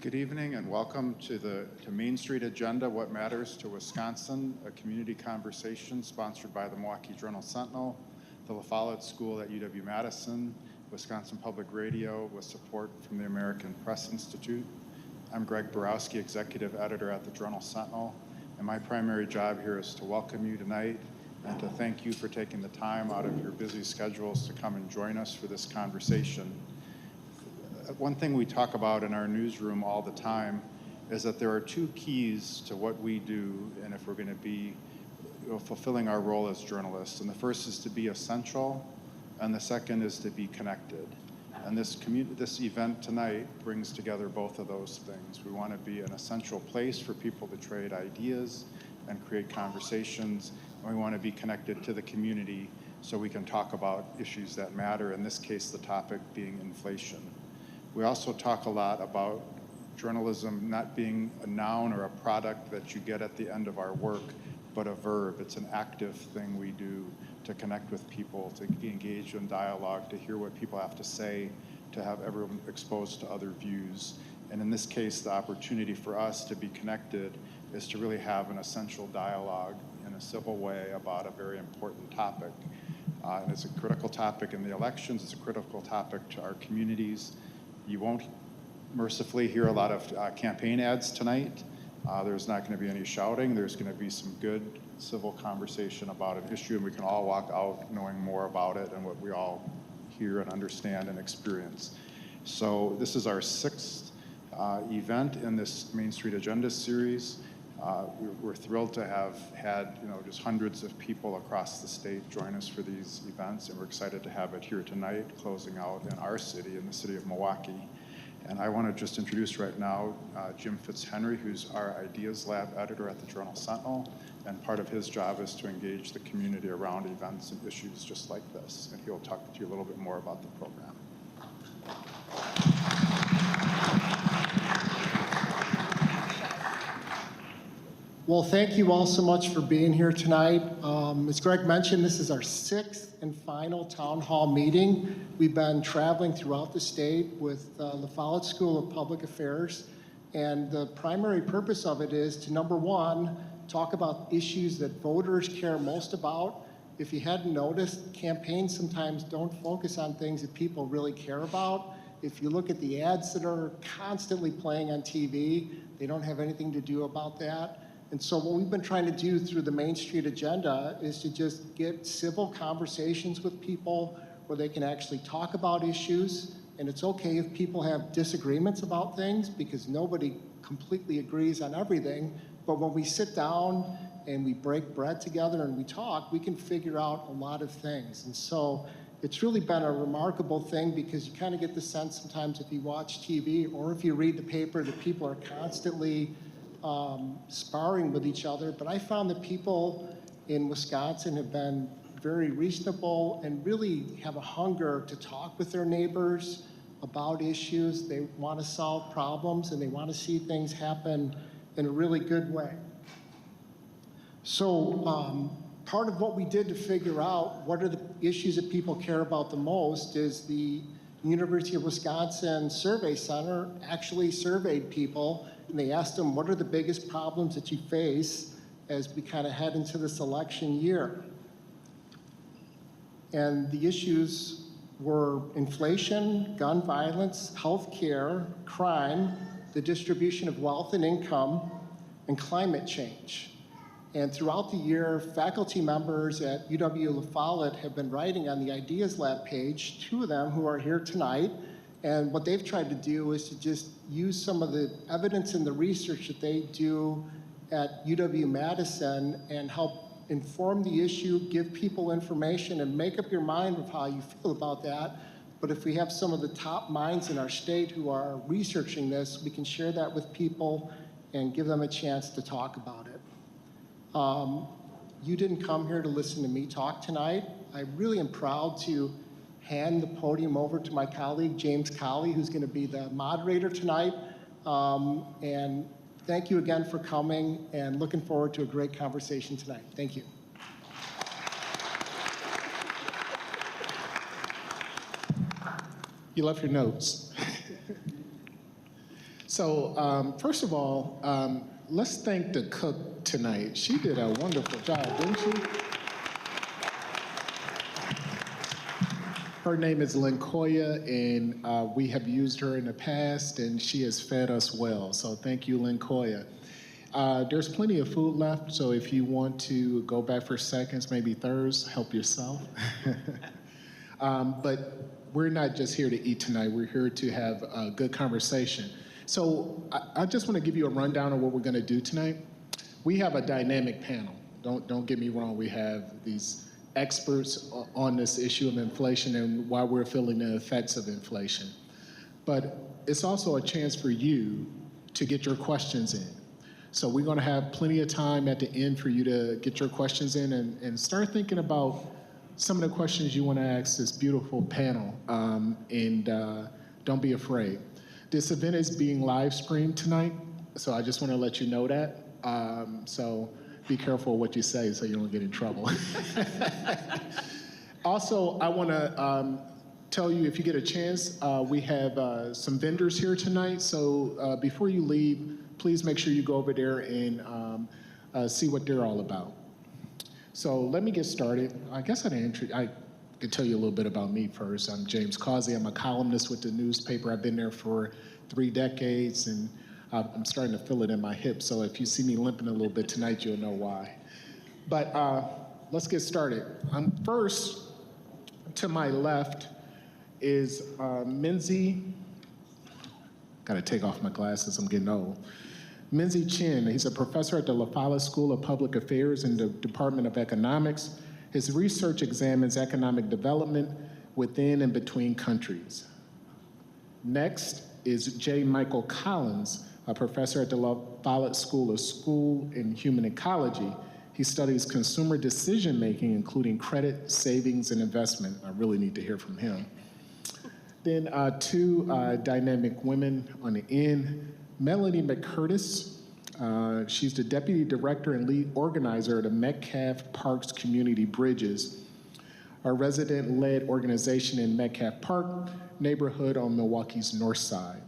Good evening and welcome to Main Street Agenda, What Matters to Wisconsin, a community conversation sponsored by the Milwaukee Journal-Sentinel, the La Follette School at UW-Madison, Wisconsin Public Radio with support from the American Press Institute. I'm Greg Borowski, Executive Editor at the Journal-Sentinel, and my primary job here is to welcome you tonight and to thank you for taking the time out of your busy schedules to come and join us for this conversation. One thing we talk about in our newsroom all the time is that there are two keys to what we do and if we're going to be fulfilling our role as journalists. And the first is to be essential, and the second is to be connected. And this event tonight brings together both of those things. We want to be an essential place for people to trade ideas and create conversations, and we want to be connected to the community so we can talk about issues that matter, in this case the topic being inflation. We also talk a lot about journalism not being a noun or a product that you get at the end of our work, but a verb. It's an active thing we do to connect with people, to be engaged in dialogue, to hear what people have to say, to have everyone exposed to other views. And in this case, the opportunity for us to be connected is to really have an essential dialogue in a civil way about a very important topic. And it's a critical topic in the elections. It's a critical topic to our communities. You won't mercifully hear a lot of campaign ads tonight. There's not going to be any shouting. There's going to be some good civil conversation about an issue, and we can all walk out knowing more about it and what we all hear and understand and experience. So this is our sixth event in this Main Street Agenda series. We're thrilled to have had just hundreds of people across the state join us for these events, and we're excited to have it here tonight, closing out in our city, in the city of Milwaukee. And I want to just introduce right now Jim Fitzhenry, who's our Ideas Lab editor at the Journal-Sentinel, and part of his job is to engage the community around events and issues just like this, and he'll talk to you a little bit more about the program. Well, thank you all so much for being here tonight. As Greg mentioned, this is our sixth and final town hall meeting. We've been traveling throughout the state with La Follette School of Public Affairs, and the primary purpose of it is to, number one, talk about issues that voters care most about. If you hadn't noticed, campaigns sometimes don't focus on things that people really care about. If you look at the ads that are constantly playing on TV, they don't have anything to do about that. And so what we've been trying to do through the Main Street Agenda is to just get civil conversations with people where they can actually talk about issues. And it's okay if people have disagreements about things, because nobody completely agrees on everything. But when we sit down and we break bread together and we talk, we can figure out a lot of things. And so it's really been a remarkable thing, because you kind of get the sense sometimes if you watch TV or if you read the paper that people are constantly sparring with each other. But I found that people in Wisconsin have been very reasonable and really have a hunger to talk with their neighbors about issues. They want to solve problems and they want to see things happen in a really good way. So part of what we did to figure out what are the issues that people care about the most is the University of Wisconsin Survey Center actually surveyed people, and they asked them, what are the biggest problems that you face as we kind of head into this election year? And the issues were inflation, gun violence, health care, crime, the distribution of wealth and income, and climate change. And throughout the year, faculty members at UW-La Follette have been writing on the Ideas Lab page, two of them who are here tonight. And what they've tried to do is to just use some of the evidence and the research that they do at UW-Madison and help inform the issue, give people information, and make up your mind of how you feel about that. But if we have some of the top minds in our state who are researching this, we can share that with people and give them a chance to talk about it. You didn't come here to listen to me talk tonight. I really am proud to hand the podium over to my colleague, James Colley, who's going to be the moderator tonight. And thank you again for coming, and looking forward to a great conversation tonight. Thank you. You left your notes. So, first of all, let's thank the cook tonight. She did a wonderful job, didn't she? Her name is Linkoya, and we have used her in the past, and she has fed us well. So thank you, Linkoya. There's plenty of food left, so if you want to go back for seconds, maybe thirds, help yourself. But we're not just here to eat tonight. We're here to have a good conversation. So I just want to give you a rundown of what we're going to do tonight. We have a dynamic panel. Don't get me wrong. We have these experts on this issue of inflation and why we're feeling the effects of inflation. But it's also a chance for you to get your questions in. So we're going to have plenty of time at the end for you to get your questions in and start thinking about some of the questions you want to ask this beautiful panel. And don't be afraid. This event is being live streamed tonight, so I just want to let you know that. So be careful what you say so you don't get in trouble. Also, I want to tell you, if you get a chance, we have some vendors here tonight. So before you leave, please make sure you go over there and see what they're all about. So let me get started. I guess I could tell you a little bit about me first. I'm James Causey. I'm a columnist with the newspaper. I've been there for 3 decades, and I'm starting to feel it in my hip. So if you see me limping a little bit tonight, you'll know why. But let's get started. First, to my left is Minzy. Got to take off my glasses. I'm getting old. Minzy Chin. He's a professor at the La Follette School of Public Affairs in the Department of Economics. His research examines economic development within and between countries. Next is J. Michael Collins, a professor at the La Follette School of School and Human Ecology. He studies consumer decision-making, including credit, savings, and investment. I really need to hear from him. Then 2 dynamic women on the end. Melanie McCurtis. She's the deputy director and lead organizer of the Metcalf Parks Community Bridges, a resident-led organization in Metcalf Park neighborhood on Milwaukee's north side.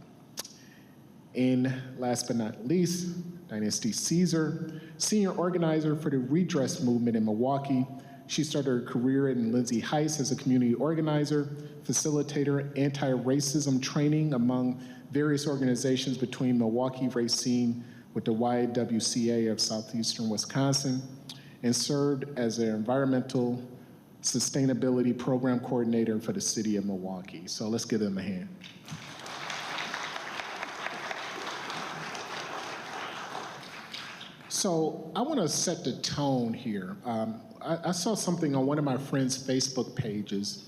And last but not least, Dynasty Caesar, senior organizer for the redress movement in Milwaukee. She started her career in Lindsay Heights as a community organizer, facilitator, anti-racism training among various organizations between Milwaukee Racine with the YWCA of Southeastern Wisconsin, and served as an environmental sustainability program coordinator for the city of Milwaukee. So let's give them a hand. So I want to set the tone here. I saw something on one of my friend's Facebook pages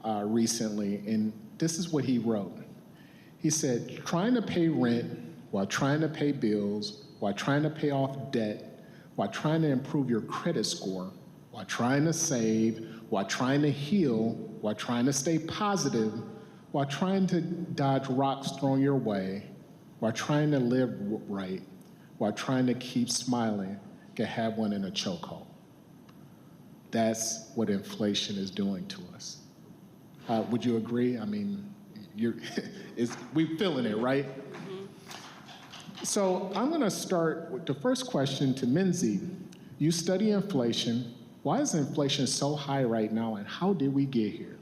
recently, and this is what he wrote. He said, trying to pay rent while trying to pay bills, while trying to pay off debt, while trying to improve your credit score, while trying to save, while trying to heal, while trying to stay positive, while trying to dodge rocks thrown your way, while trying to live right, while trying to keep smiling, can have one in a chokehold. That's what inflation is doing to us. Would you agree? I mean, we're feeling it, right? So I'm going to start with the first question to Minzy. You study inflation. Why is inflation so high right now, and how did we get here?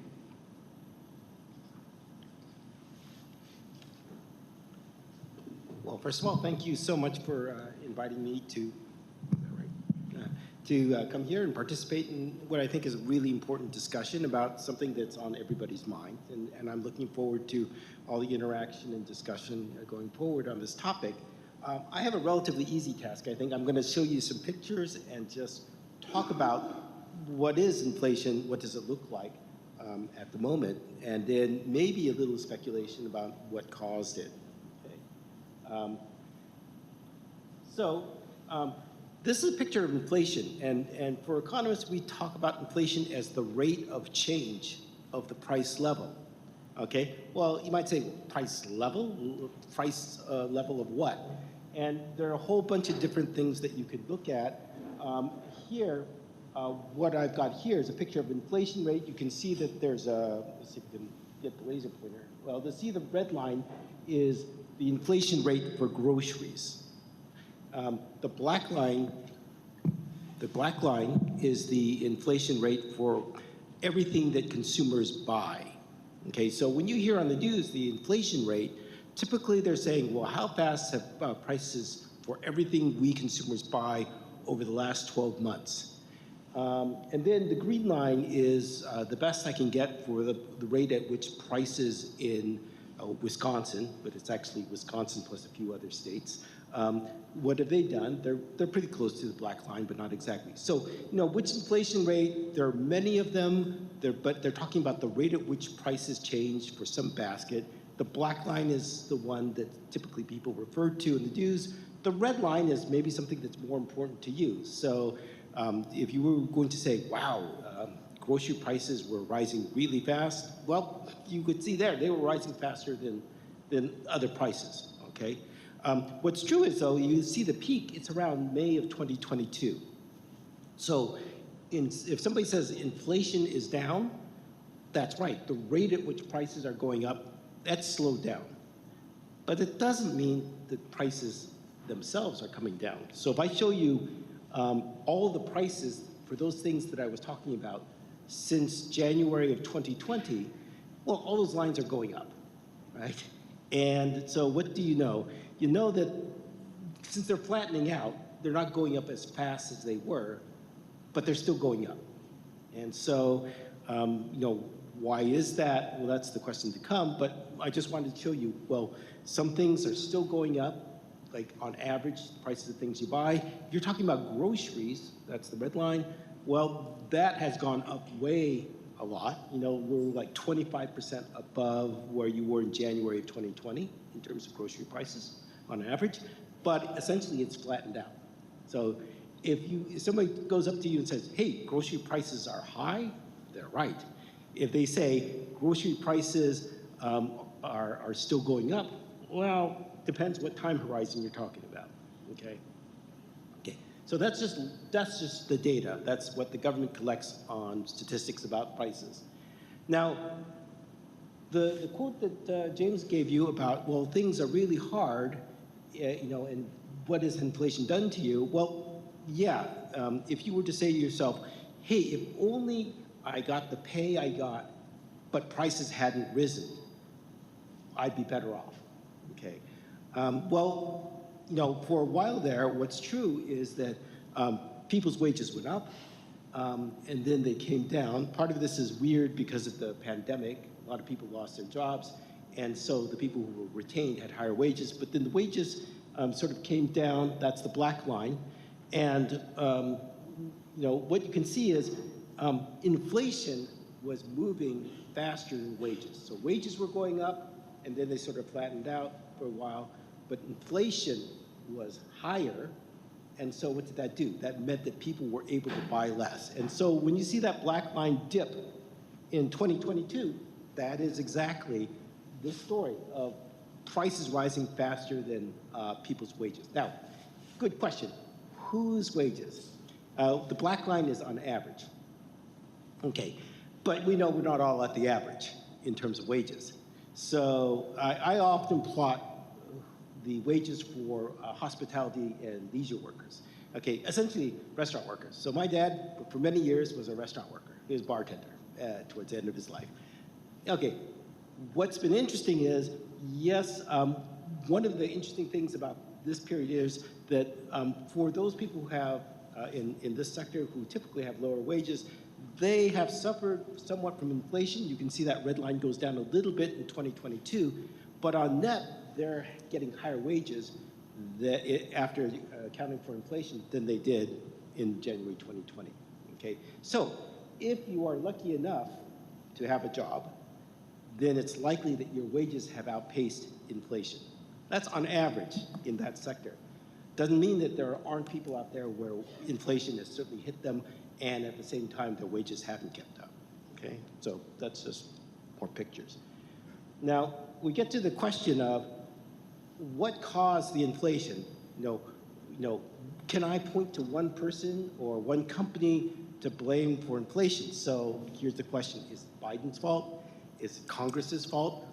Well, first of all, thank you so much for inviting me to come here and participate in what I think is a really important discussion about something that's on everybody's mind. And I'm looking forward to all the interaction and discussion going forward on this topic. I have a relatively easy task, I think. I'm going to show you some pictures and just talk about what is inflation, what does it look like at the moment, and then maybe a little speculation about what caused it. Okay. This is a picture of inflation, and for economists, we talk about inflation as the rate of change of the price level. Okay, well, you might say price level of what? And there are a whole bunch of different things that you could look at. Here, what I've got here is a picture of inflation rate. You can see that there's a, let's see if we can get the laser pointer. Well, see the red line is the inflation rate for groceries. The black line is the inflation rate for everything that consumers buy. Okay, so when you hear on the news the inflation rate, typically they're saying, well, how fast have prices for everything we consumers buy over the last 12 months? And then the green line is the best I can get for the rate at which prices in Wisconsin, but it's actually Wisconsin plus a few other states. What have they done? They're pretty close to the black line, but not exactly. So, which inflation rate? There are many of them, but they're talking about the rate at which prices change for some basket. The black line is the one that typically people refer to in the news. The red line is maybe something that's more important to you. So, if you were going to say, wow, grocery prices were rising really fast, well, you could see there, they were rising faster than other prices, okay? What's true is, though, you see the peak, it's around May of 2022. So if somebody says inflation is down, that's right. The rate at which prices are going up, that's slowed down. But it doesn't mean that prices themselves are coming down. So if I show you all the prices for those things that I was talking about since January of 2020, well, all those lines are going up, right? And so what do you know? You know that since they're flattening out, they're not going up as fast as they were, but they're still going up. And so, why is that? Well, that's the question to come, but I just wanted to show you, well, some things are still going up, like on average, the prices of things you buy. If you're talking about groceries, that's the red line, well, that has gone up way a lot. We're like 25% above where you were in January of 2020 in terms of grocery prices on average, but essentially it's flattened out. So if somebody goes up to you and says, hey, grocery prices are high, they're right. If they say grocery prices are still going up, well, depends what time horizon you're talking about, okay? Okay, so that's just the data. That's what the government collects on statistics about prices. Now, the quote that James gave you about, well, things are really hard, and what has inflation done to you? Well, yeah, if you were to say to yourself, hey, if only I got the pay I got, but prices hadn't risen, I'd be better off, okay? Well, for a while there, what's true is that people's wages went up, and then they came down. Part of this is weird because of the pandemic. A lot of people lost their jobs, and so the people who were retained had higher wages, but then the wages sort of came down. That's the black line. And what you can see is inflation was moving faster than wages. So wages were going up, and then they sort of flattened out for a while, but inflation was higher, and so what did that do? That meant that people were able to buy less. And so when you see that black line dip in 2022, that is exactly this story of prices rising faster than people's wages. Now, good question. Whose wages? The black line is on average. Okay, but we know we're not all at the average in terms of wages. So I often plot the wages for hospitality and leisure workers. Okay, essentially restaurant workers. So my dad, for many years, was a restaurant worker. He was a bartender towards the end of his life. Okay, what's been interesting is, yes, one of the interesting things about this period is that for those people who have, in this sector, who typically have lower wages, they have suffered somewhat from inflation. You can see that red line goes down a little bit in 2022, but on net, they're getting higher wages after accounting for inflation than they did in January 2020, okay? So if you are lucky enough to have a job, then it's likely that your wages have outpaced inflation. That's on average in that sector. Doesn't mean that there aren't people out there where inflation has certainly hit them, and at the same time, their wages haven't kept up, okay? So that's just more pictures. Now, we get to the question of what caused the inflation? Can I point to one person or one company to blame for inflation? So here's the question, is it Biden's fault? Is it Congress's fault?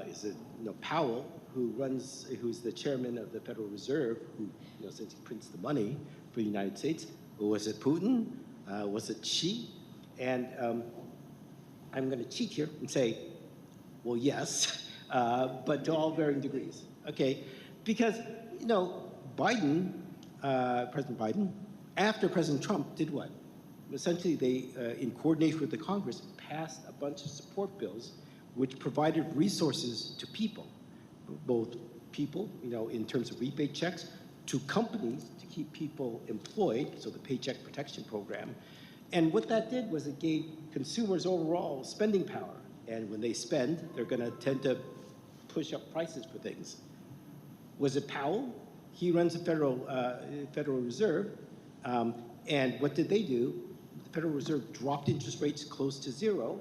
Is it Powell, who's the chairman of the Federal Reserve, who essentially prints the money for the United States? Or was it Putin? Was it Xi? And I'm going to cheat here and say, well, yes, but to all varying degrees. Okay, because Biden, President Biden, after President Trump did what? Essentially, they, in coordination with the Congress, passed a bunch of support bills which provided resources to people, both people, in terms of rebate checks, to companies to keep people employed, so the Paycheck Protection Program. And what that did was it gave consumers overall spending power. And when they spend, they're going to tend to push up prices for things. Was it Powell? He runs the Federal Reserve. And what did they do? The Federal Reserve dropped interest rates close to zero,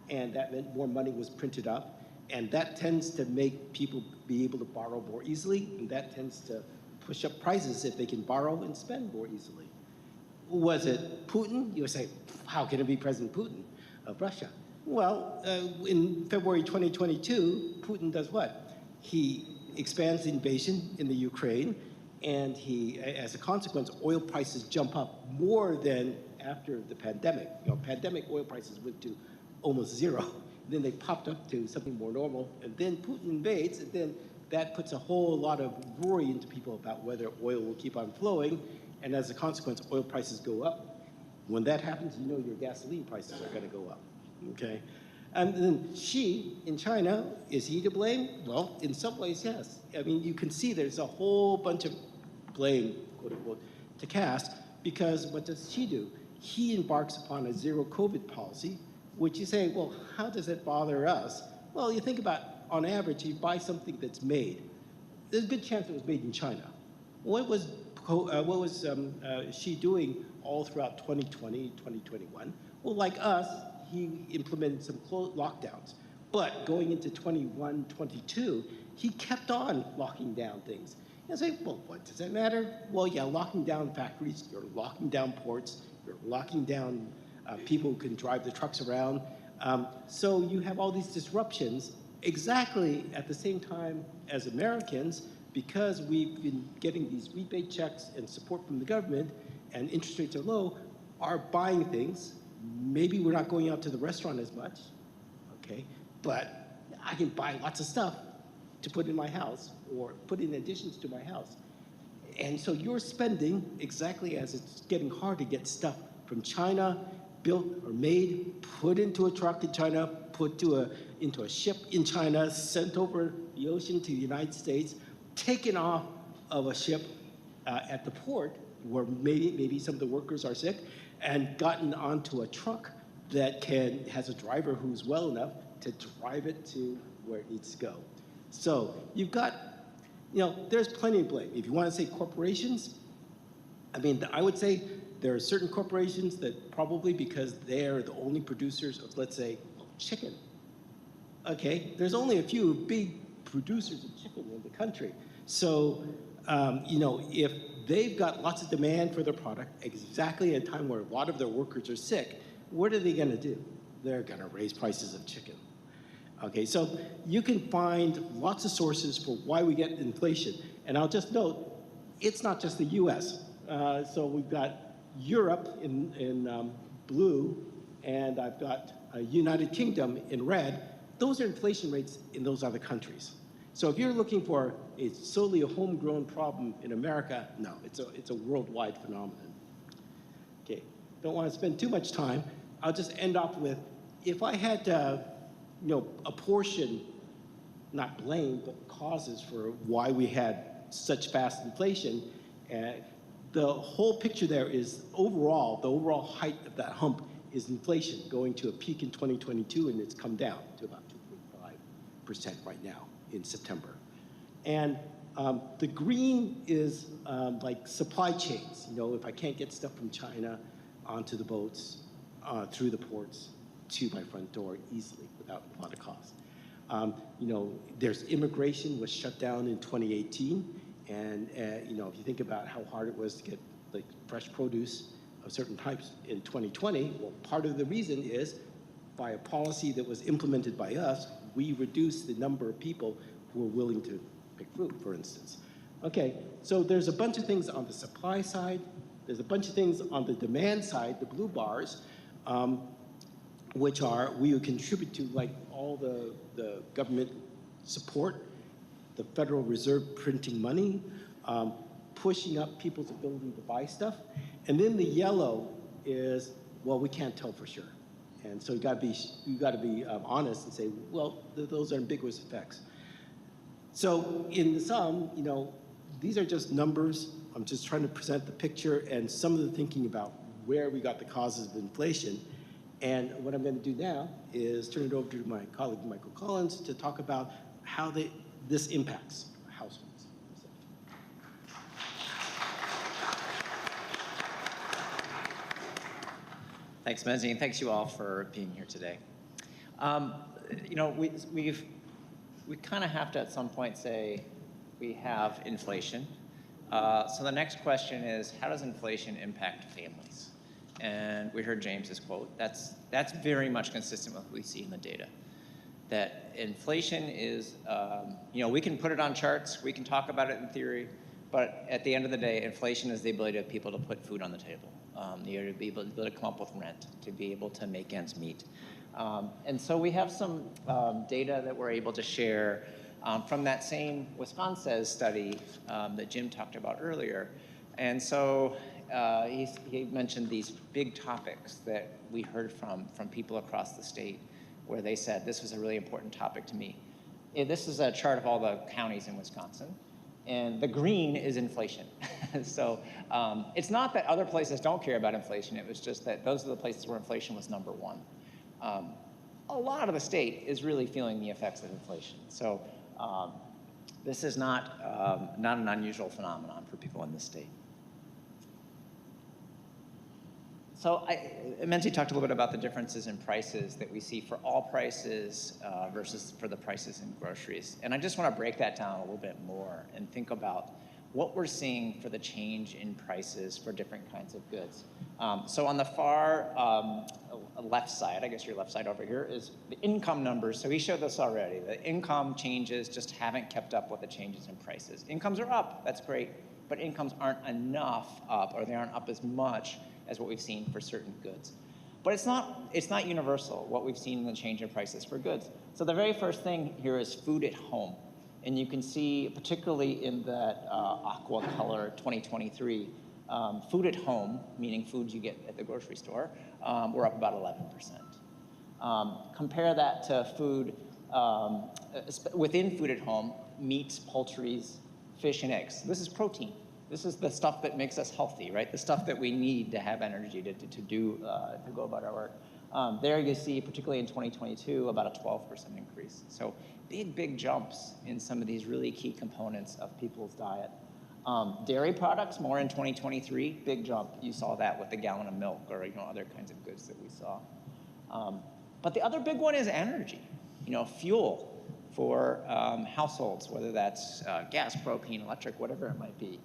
and that meant more money was printed up. And that tends to make people be able to borrow more easily, and that tends to push up prices if they can borrow and spend more easily. Was it Putin? You would say, how can it be President Putin of Russia? Well, in February 2022, Putin does what? He expands the invasion in the Ukraine, and as a consequence, oil prices jump up more than after the pandemic. Pandemic oil prices went to almost zero. Then they popped up to something more normal, and then Putin invades, and then that puts a whole lot of worry into people about whether oil will keep on flowing, and as a consequence, oil prices go up. When that happens, your gasoline prices are going to go up, okay? And then Xi in China, is he to blame? Well, in some ways, yes. I mean, you can see there's a whole bunch of blame, quote unquote, to cast, because what does Xi do? He embarks upon a zero COVID policy, which you say, well, how does it bother us? Well, you think about, on average, you buy something that's made. There's a good chance it was made in China. What was Xi doing all throughout 2020, 2021? Well, like us, he implemented some lockdowns. But going into 21, 22, he kept on locking down things. And say, well, what does that matter? Well, yeah, locking down factories, you're locking down ports, you're locking down people who can drive the trucks around. So you have all these disruptions exactly at the same time as Americans, because we've been getting these rebate checks and support from the government, and interest rates are low, are buying things. Maybe we're not going out to the restaurant as much, okay? But I can buy lots of stuff to put in my house or put in additions to my house. And so you're spending exactly as it's getting hard to get stuff from China, built or made, put into a truck in China, put into a ship in China, sent over the ocean to the United States, taken off of a ship at the port where maybe some of the workers are sick, and gotten onto a truck that has a driver who's well enough to drive it to where it needs to go. So you've got, there's plenty of blame. If you want to say corporations, I mean, I would say there are certain corporations that probably because they're the only producers of, let's say, chicken. Okay, there's only a few big producers of chicken in the country. So, if they've got lots of demand for their product exactly at a time where a lot of their workers are sick, what are they going to do? They're going to raise prices of chicken. Okay, so you can find lots of sources for why we get inflation. And I'll just note, it's not just the US. So we've got Europe in blue, and I've got United Kingdom in red. Those are inflation rates in those other countries. So if you're looking for solely a homegrown problem in America, no, it's a worldwide phenomenon. Okay, don't want to spend too much time. I'll just end off with, if I had to, apportion, not blame, but causes for why we had such fast inflation, the whole picture there is the overall height of that hump is inflation going to a peak in 2022, and it's come down to about 2.5% right now in September. And the green is like supply chains. If I can't get stuff from China onto the boats, through the ports, to my front door easily without a lot of cost. There's immigration was shut down in 2018. And if you think about how hard it was to get like fresh produce of certain types in 2020, well, part of the reason is by a policy that was implemented by us, we reduce the number of people who are willing to pick fruit, for instance. Okay, so there's a bunch of things on the supply side. There's a bunch of things on the demand side, the blue bars, which are, we would contribute to like all the government support, the Federal Reserve printing money, pushing up people's ability to buy stuff. And then the yellow is, well, we can't tell for sure. And so you got to be honest and say, well, those are ambiguous effects. So in the sum, you know, these are just numbers. I'm just trying to present the picture and some of the thinking about where we got the causes of inflation. And what I'm going to do now is turn it over to my colleague, Michael Collins, to talk about how this impacts households. Thanks, Menzie, and thanks you all for being here today. You know, we kind of have to at some point say we have inflation. So the next question is, how does inflation impact families? And we heard James's quote. That's very much consistent with what we see in the data. That inflation is, you know, we can put it on charts, we can talk about it in theory, but at the end of the day, inflation is the ability of people to put food on the table, the ability to be able to come up with rent, to be able to make ends meet. And so we have some data that we're able to share from that same Wisconsin study that Jim talked about earlier. And so he mentioned these big topics that we heard from people across the state where they said, this was a really important topic to me. This is a chart of all the counties in Wisconsin. And the green is inflation. So it's not that other places don't care about inflation. It was just that those are the places where inflation was number one. A lot of the state is really feeling the effects of inflation. So this is not an unusual phenomenon for people in the state. So Menzie talked a little bit about the differences in prices that we see for all prices versus for the prices in groceries. And I just want to break that down a little bit more and think about what we're seeing for the change in prices for different kinds of goods. So on the far left side, I guess your left side over here, is the income numbers. So we showed this already. The income changes just haven't kept up with the changes in prices. Incomes are up, that's great, but incomes aren't enough up, or they aren't up as much as what we've seen for certain goods. But it's not universal, what we've seen in the change in prices for goods. So the very first thing here is food at home. And you can see, particularly in that aqua color 2023, food at home, meaning foods you get at the grocery store, we're up about 11%. Compare that to food, within food at home, meats, poultries, fish, and eggs. This is protein. This is the stuff that makes us healthy, right? The stuff that we need to have energy to go about our work. There you see, particularly in 2022, about a 12% increase. So big jumps in some of these really key components of people's diet. Dairy products, more in 2023, big jump. You saw that with the gallon of milk or other kinds of goods that we saw. But the other big one is energy, fuel for households, whether that's gas, propane, electric, whatever it might be.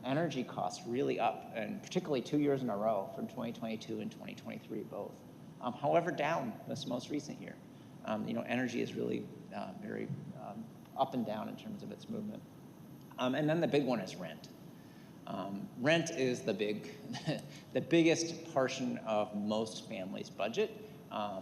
Energy costs really up, and particularly 2 years in a row from 2022 and 2023 both. However, down this most recent year. Energy is really very up and down in terms of its movement. And then the big one is rent. Rent is the biggest portion of most families' budget.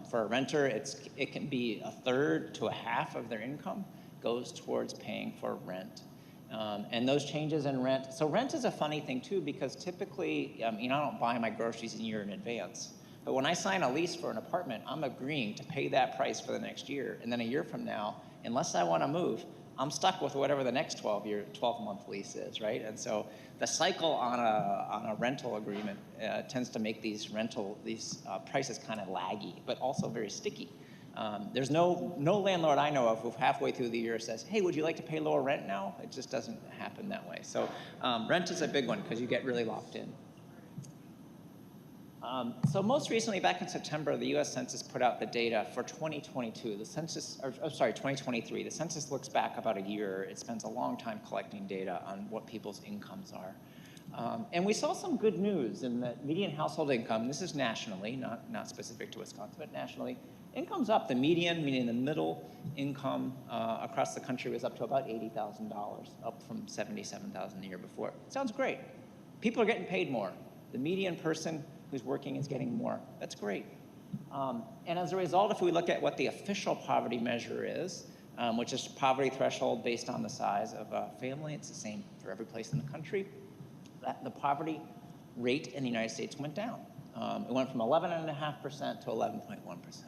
For a renter, it can be a third to a half of their income goes towards paying for rent. And those changes in rent. So rent is a funny thing too, because typically, I don't buy my groceries a year in advance. But when I sign a lease for an apartment, I'm agreeing to pay that price for the next year. And then a year from now, unless I want to move, I'm stuck with whatever the next 12-month lease is, right? And so the cycle on a rental agreement tends to make these prices kind of laggy, but also very sticky. There's no landlord I know of who halfway through the year says, hey, would you like to pay lower rent now? It just doesn't happen that way. So rent is a big one because you get really locked in. So most recently, back in September, the U.S. Census put out the data for 2022. 2023. The census looks back about a year. It spends a long time collecting data on what people's incomes are. And we saw some good news in that median household income, this is nationally, not specific to Wisconsin, but nationally, Income's up. The median, meaning the middle income across the country, was up to about $80,000, up from $77,000 the year before. Sounds great. People are getting paid more. The median person who's working is getting more. That's great. And as a result, if we look at what the official poverty measure is, which is poverty threshold based on the size of a family, it's the same for every place in the country, the poverty rate in the United States went down. It went from 11.5% to 11.1%.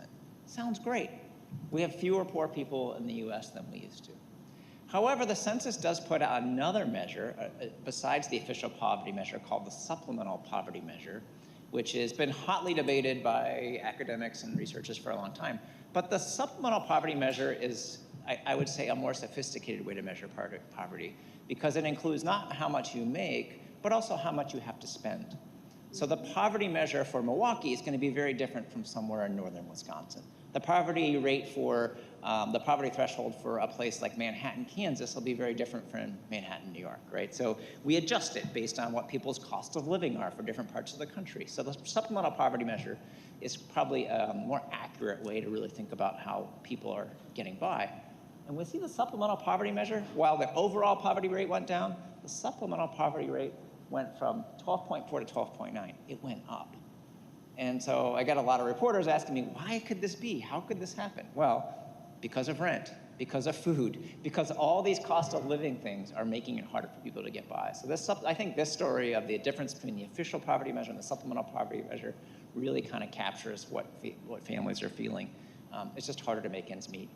Sounds great. We have fewer poor people in the US than we used to. However, the census does put out another measure besides the official poverty measure called the supplemental poverty measure, which has been hotly debated by academics and researchers for a long time. But the supplemental poverty measure is, I would say, a more sophisticated way to measure poverty, because it includes not how much you make, but also how much you have to spend. So the poverty measure for Milwaukee is going to be very different from somewhere in northern Wisconsin. The poverty rate for, the poverty threshold for a place like Manhattan, Kansas will be very different from Manhattan, New York, right? So we adjust it based on what people's cost of living are for different parts of the country. So the supplemental poverty measure is probably a more accurate way to really think about how people are getting by. And we see the supplemental poverty measure, while the overall poverty rate went down, the supplemental poverty rate went from 12.4 to 12.9. It went up. And so I got a lot of reporters asking me, why could this be? How could this happen? Well, because of rent, because of food, because all these cost of living things are making it harder for people to get by. So I think this story of the difference between the official poverty measure and the supplemental poverty measure really kind of captures what families are feeling. It's just harder to make ends meet.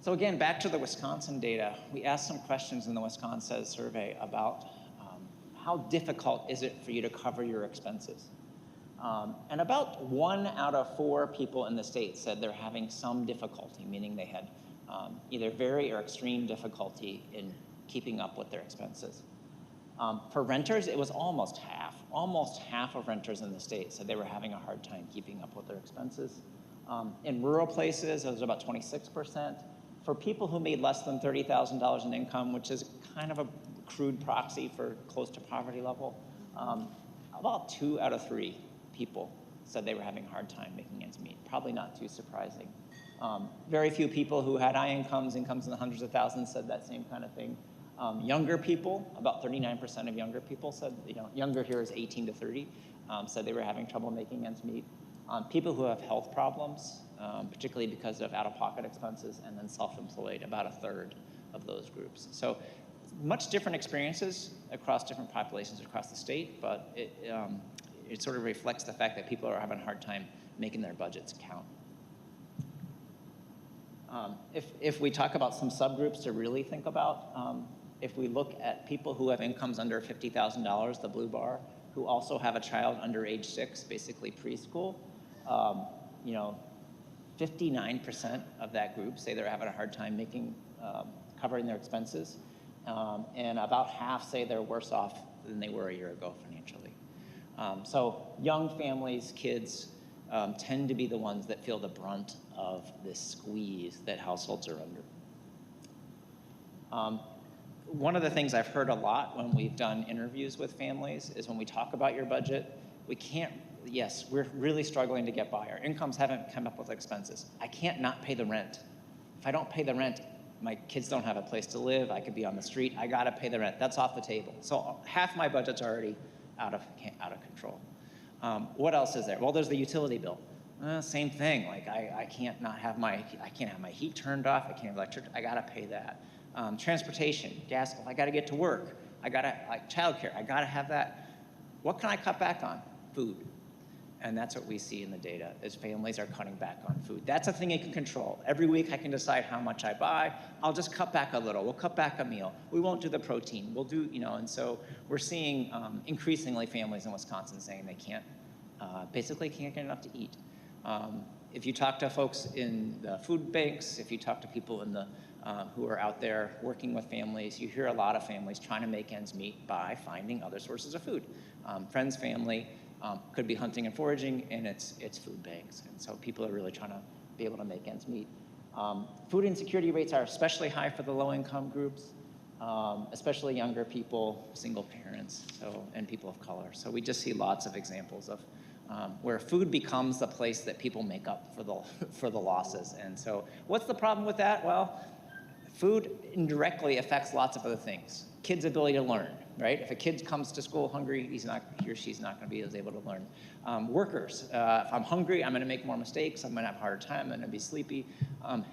So again, back to the Wisconsin data, we asked some questions in the Wisconsin survey about how difficult is it for you to cover your expenses? And about 1 out of 4 people in the state said they're having some difficulty, meaning they had either very or extreme difficulty in keeping up with their expenses. For renters, it was almost half. Almost half of renters in the state said they were having a hard time keeping up with their expenses. In rural places, it was about 26%. For people who made less than $30,000 in income, which is kind of a crude proxy for close to poverty level, about 2 out of 3 people said they were having a hard time making ends meet. Probably not too surprising. Very few people who had high incomes in the hundreds of thousands, said that same kind of thing. Younger people, about 39% of younger people said, younger here is 18 to 30, said they were having trouble making ends meet. People who have health problems, particularly because of out-of-pocket expenses, and then self-employed, about a third of those groups. So much different experiences across different populations across the state, but it sort of reflects the fact that people are having a hard time making their budgets count. If we talk about some subgroups to really think about, if we look at people who have incomes under $50,000, the blue bar, who also have a child under age 6, basically preschool, 59% of that group say they're having a hard time covering their expenses, and about half say they're worse off than they were a year ago financially. So young families, kids, tend to be the ones that feel the brunt of this squeeze that households are under. One of the things I've heard a lot when we've done interviews with families is when we talk about your budget, yes, we're really struggling to get by. Our incomes haven't come up with expenses. I can't not pay the rent. If I don't pay the rent, my kids don't have a place to live. I could be on the street. I gotta pay the rent. That's off the table. So half my budget's already out of control. What else is there? Well, there's the utility bill. Same thing. Like I can't have my heat turned off. I can't have electricity. I gotta pay that. Transportation, gas. If I gotta get to work, childcare. I gotta have that. What can I cut back on? Food. And that's what we see in the data, is families are cutting back on food. That's a thing you can control. Every week I can decide how much I buy. I'll just cut back a little. We'll cut back a meal. We won't do the protein. We'll do, and so we're seeing increasingly families in Wisconsin saying they basically can't get enough to eat. If you talk to folks in the food banks, if you talk to people who are out there working with families, you hear a lot of families trying to make ends meet by finding other sources of food. Friends, family, could be hunting and foraging, and it's food banks. And so people are really trying to be able to make ends meet. Food insecurity rates are especially high for the low-income groups, especially younger people, single parents, and people of color. So we just see lots of examples of where food becomes the place that people make up for the losses. And so what's the problem with that? Well, food indirectly affects lots of other things. Kids' ability to learn, right? If a kid comes to school hungry, he or she's not going to be as able to learn. Workers, if I'm hungry, I'm going to make more mistakes. I'm going to have a harder time. I'm going to be sleepy.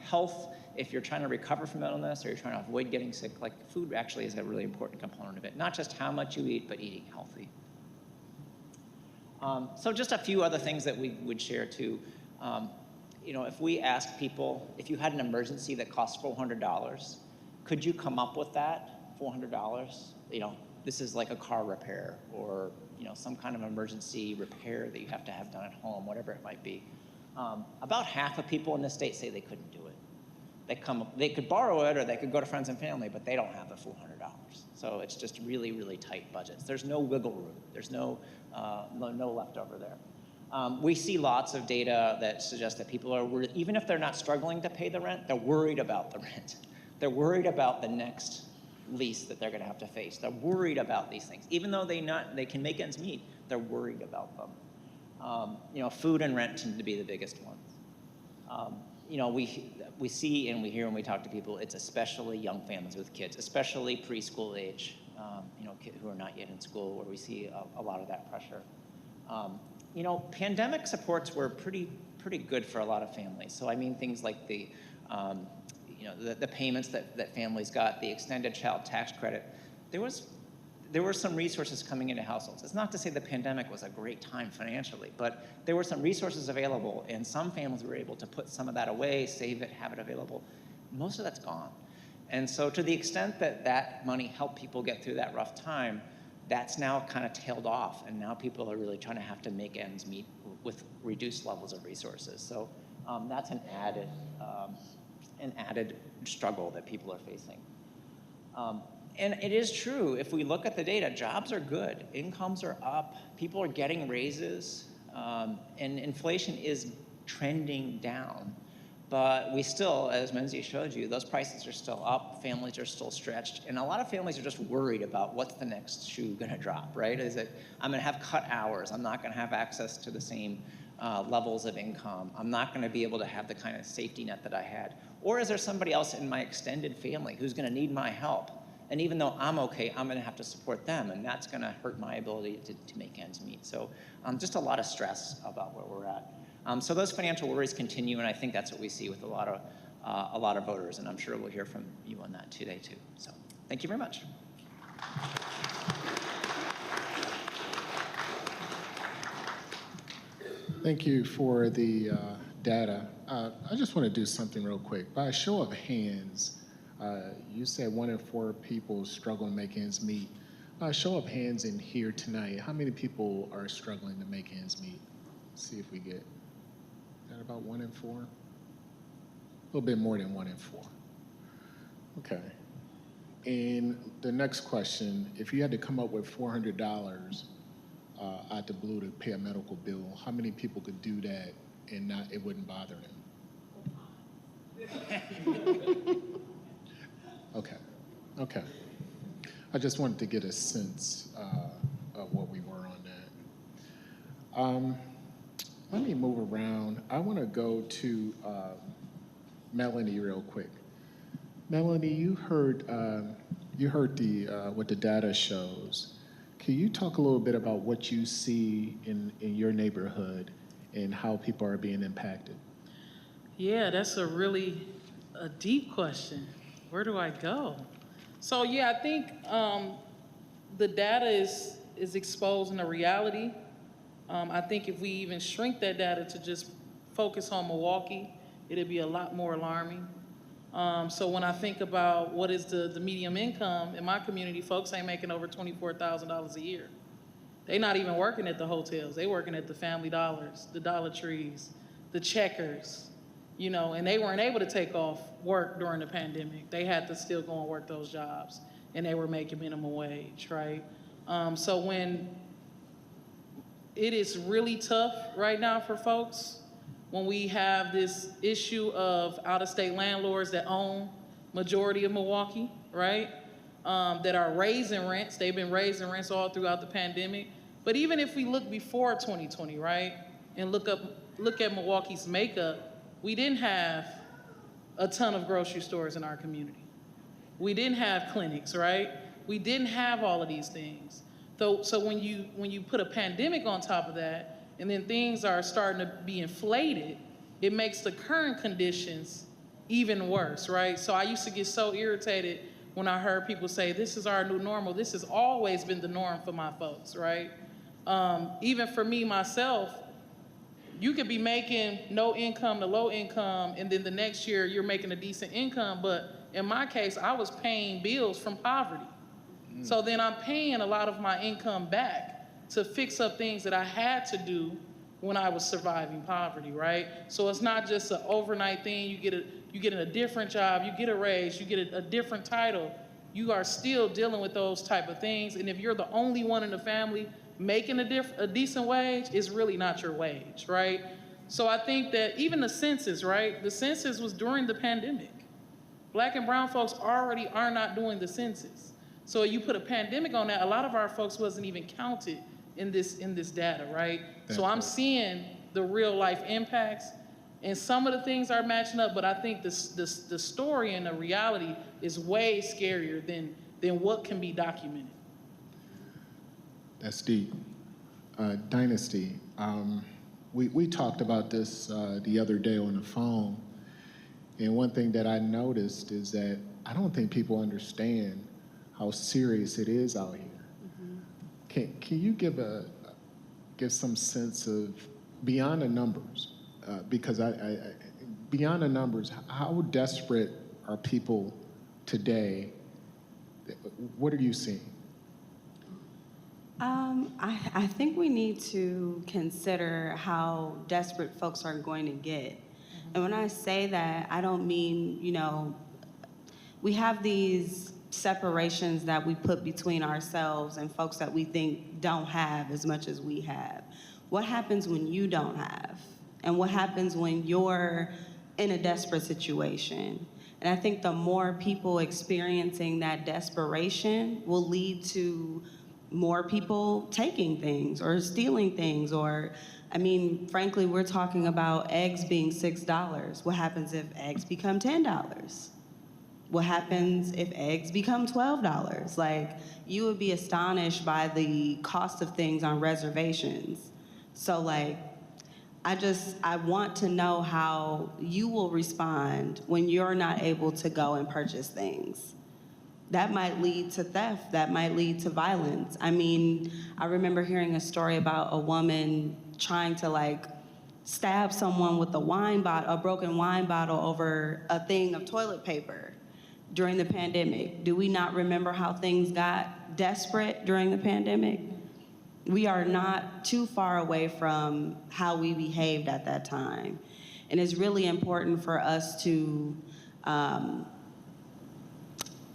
Health, if you're trying to recover from illness or you're trying to avoid getting sick, like food actually is a really important component of it. Not just how much you eat, but eating healthy. So just a few other things that we would share too. If we ask people, if you had an emergency that cost $400, could you come up with that $400? This is like a car repair or some kind of emergency repair that you have to have done at home, whatever it might be. About half of people in this state say they couldn't do it. They could borrow it or they could go to friends and family, but they don't have the $400. So it's just really, really tight budgets. There's no wiggle room. There's no leftover there. We see lots of data that suggests that people are, even if they're not struggling to pay the rent, they're worried about the rent. They're worried about the next lease that they're going to have to face. They're worried about these things. Even though they can make ends meet, they're worried about them. Food and rent tend to be the biggest ones. We see and we hear when we talk to people, it's especially young families with kids, especially preschool age, kids who are not yet in school, where we see a lot of that pressure. Pandemic supports were pretty good for a lot of families. So I mean things like the payments that families got, the extended child tax credit. There were some resources coming into households. It's not to say the pandemic was a great time financially, but there were some resources available, and some families were able to put some of that away, save it, have it available. Most of that's gone. And so to the extent that money helped people get through that rough time, that's now kind of tailed off, and now people are really trying to have to make ends meet with reduced levels of resources. So that's an added struggle that people are facing. And it is true, if we look at the data, jobs are good, incomes are up, people are getting raises, and inflation is trending down. But we still, as Menzie showed you, those prices are still up, families are still stretched, and a lot of families are just worried about what's the next shoe gonna drop, right? Is it, I'm gonna have cut hours, I'm not gonna have access to the same levels of income, I'm not gonna be able to have the kind of safety net that I had, or is there somebody else in my extended family who's gonna need my help? And even though I'm okay, I'm gonna have to support them, and that's gonna hurt my ability to make ends meet. So just a lot of stress about where we're at. So those financial worries continue, and I think that's what we see with a lot of voters, and I'm sure we'll hear from you on that today too. So thank you very much. Thank you for the data. I just want to do something real quick. By a show of hands, you said 1 in 4 people struggle to make ends meet. By a show of hands in here tonight, how many people are struggling to make ends meet? Let's see if we get that about 1 in 4. A little bit more than 1 in 4. Okay. And the next question, if you had to come up with $400 out the blue to pay a medical bill, how many people could do that and it wouldn't bother them? Okay. I just wanted to get a sense of what we were on that. Let me move around. I want to go to Melanie real quick. Melanie, you heard what the data shows. Can you talk a little bit about what you see in your neighborhood and how people are being impacted? Yeah, that's a deep question. Where do I go? So yeah, I think the data is exposing a reality. I think if we even shrink that data to just focus on Milwaukee, it'd be a lot more alarming. So when I think about what is the median income in my community, folks ain't making over $24,000 a year. They're not even working at the hotels. They working at the Family Dollars, the Dollar Trees, the Checkers, and they weren't able to take off work during the pandemic. They had to still go and work those jobs, and they were making minimum wage, right? So when it is really tough right now for folks, when we have this issue of out-of-state landlords that own majority of Milwaukee, right? That are raising rents. They've been raising rents all throughout the pandemic. But even if we look before 2020, right, and look at Milwaukee's makeup, we didn't have a ton of grocery stores in our community. We didn't have clinics, right? We didn't have all of these things. So when you put a pandemic on top of that, and then things are starting to be inflated, it makes the current conditions even worse, right? So I used to get so irritated when I heard people say, this is our new normal. This has always been the norm for my folks, right? Even for me, myself, you could be making no income to low income, and then the next year you're making a decent income, but in my case, I was paying bills from poverty. So then I'm paying a lot of my income back to fix up things that I had to do when I was surviving poverty, right? So it's not just an overnight thing. You get a different job, you get a raise, you get a different title. You are still dealing with those type of things. And if you're the only one in the family making a decent wage, it's really not your wage, right? So I think that even the census, right? The census was during the pandemic. Black and brown folks already are not doing the census. So you put a pandemic on that, a lot of our folks wasn't even counted in this data, right? So I'm seeing the real life impacts, and some of the things are matching up, but I think the story and the reality is way scarier than what can be documented. That's deep. Dynasty, we talked about this the other day on the phone, and one thing that I noticed is that I don't think people understand how serious it is out here. Can you give some sense of beyond the numbers? Because beyond the numbers, how desperate are people today? What are you seeing? I think we need to consider how desperate folks are going to get. And when I say that, I don't mean, we have these separations that we put between ourselves and folks that we think don't have as much as we have. What happens when you don't have? And what happens when you're in a desperate situation? And I think the more people experiencing that desperation will lead to more people taking things or stealing things, or, frankly, we're talking about eggs being $6. What happens if eggs become $10? What happens if eggs become $12? Like, you would be astonished by the cost of things on reservations. So, I want to know how you will respond when you're not able to go and purchase things. That might lead to theft. That might lead to violence. I remember hearing a story about a woman trying to stab someone with a broken wine bottle over a thing of toilet paper during the pandemic. Do we not remember how things got desperate during the pandemic? We are not too far away from how we behaved at that time. And it's really important for us to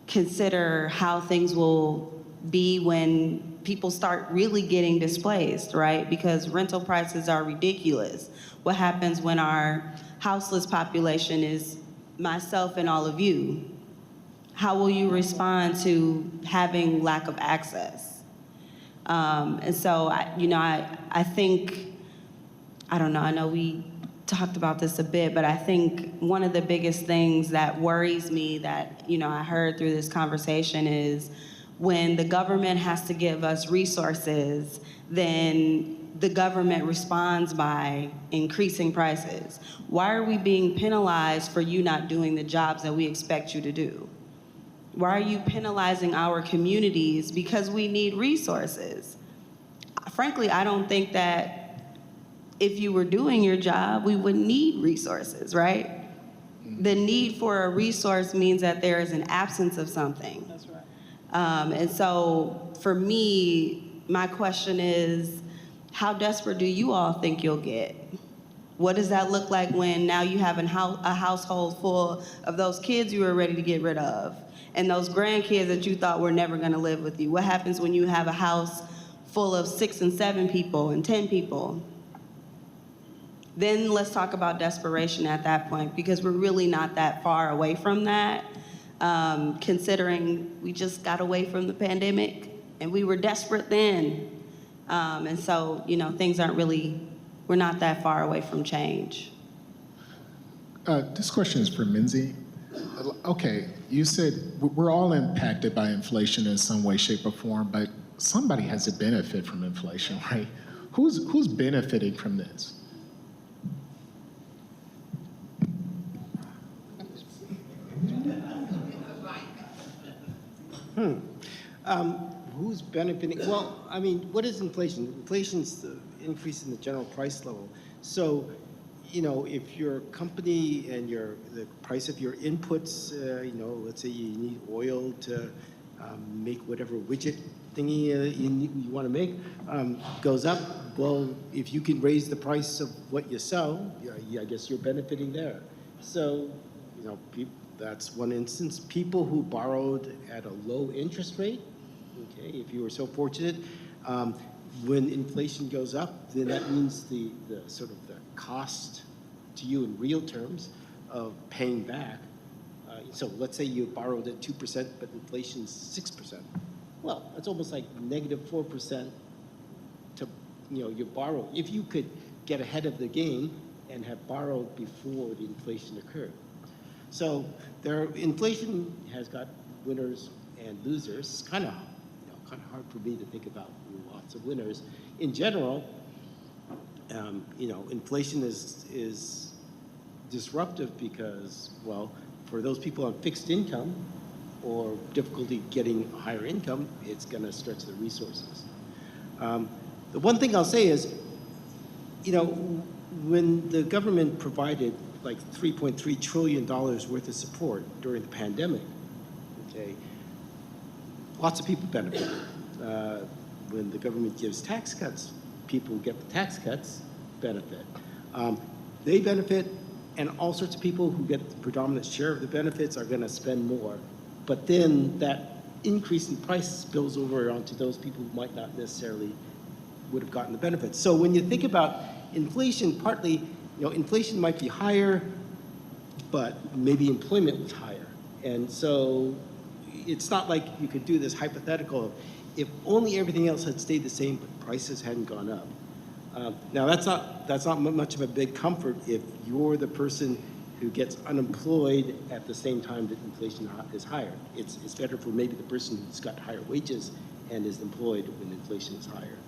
consider how things will be when people start really getting displaced, right? Because rental prices are ridiculous. What happens when our houseless population is myself and all of you? How will you respond to having lack of access? And so, I think, I don't know, I know we talked about this a bit, but I think one of the biggest things that worries me that, I heard through this conversation is when the government has to give us resources, then the government responds by increasing prices. Why are we being penalized for you not doing the jobs that we expect you to do? Why are you penalizing our communities because we need resources? Frankly, I don't think that if you were doing your job, we would need resources, right? The need for a resource means that there is an absence of something. That's right. And so for me, my question is, how desperate do you all think you'll get? What does that look like when now you have a household full of those kids you were ready to get rid of and those grandkids that you thought were never gonna live with you? What happens when you have a house full of 6 and 7 people and 10 people? Then let's talk about desperation at that point, because we're really not that far away from that, considering we just got away from the pandemic and we were desperate then. And so, things aren't really, we're not that far away from change. This question is for Minzy. Okay, you said we're all impacted by inflation in some way, shape, or form, but somebody has to benefit from inflation, right? Who's benefiting from this? Who's benefiting? Well, I mean, what is inflation? Inflation's the increase in the general price level. So, if your company and the price of your inputs, let's say you need oil to make whatever widget thingy you want to make, goes up. Well, if you can raise the price of what you sell, I guess you're benefiting there. So, that's one instance. People who borrowed at a low interest rate, okay, if you were so fortunate, when inflation goes up, then that means the sort of the cost to you in real terms of paying back. So let's say you borrowed at 2%, but inflation's 6%. Well, it's almost like -4% to, you borrow. If you could get ahead of the game and have borrowed before the inflation occurred. So inflation has got winners and losers. It's kind of hard for me to think about lots of winners. In general, inflation is disruptive because, well, for those people on fixed income or difficulty getting a higher income, it's going to stretch their resources. The one thing I'll say is, when the government provided like $3.3 trillion worth of support during the pandemic, okay, lots of people benefited. When the government gives tax cuts, people who get the tax cuts benefit. They benefit, and all sorts of people who get the predominant share of the benefits are going to spend more. But then that increase in price spills over onto those people who might not necessarily would have gotten the benefits. So when you think about inflation, partly, inflation might be higher, but maybe employment was higher. And so it's not like you could do this hypothetical, if only everything else had stayed the same, but prices hadn't gone up. Now that's not much of a big comfort if you're the person who gets unemployed at the same time that inflation is higher. It's better for maybe the person who's got higher wages and is employed when inflation is higher.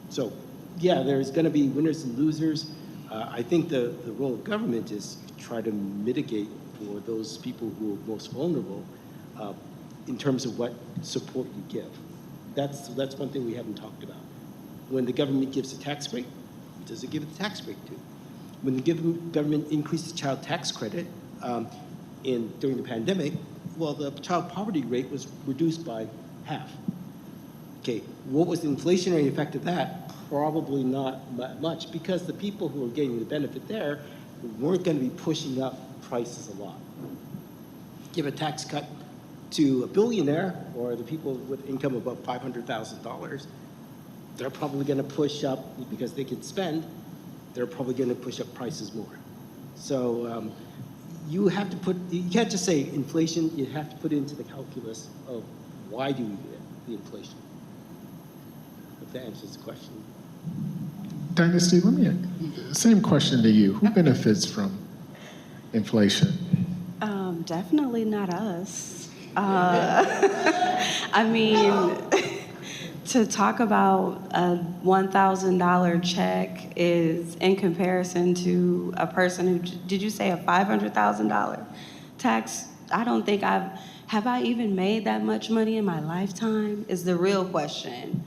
So yeah, there's going to be winners and losers. I think the role of government is to try to mitigate for those people who are most vulnerable in terms of what support you give. That's one thing we haven't talked about. When the government gives a tax break, who does it give a tax break to? When the government increased the child tax credit during the pandemic, well, the child poverty rate was reduced by half. Okay, what was the inflationary effect of that? Probably not much, because the people who were getting the benefit there weren't going to be pushing up prices a lot. Give a tax cut to a billionaire or the people with income above $500,000, they're probably going to push up, because they can spend, they're probably going to push up prices more. So you can't just say inflation, you have to put into the calculus of why do we get the inflation. If that answers the question. Dynasty, same question to you. Who benefits from inflation? Definitely not us. I mean, to talk about a $1,000 check is in comparison to a person who, did you say a $500,000 tax? I don't think have I even made that much money in my lifetime is the real question.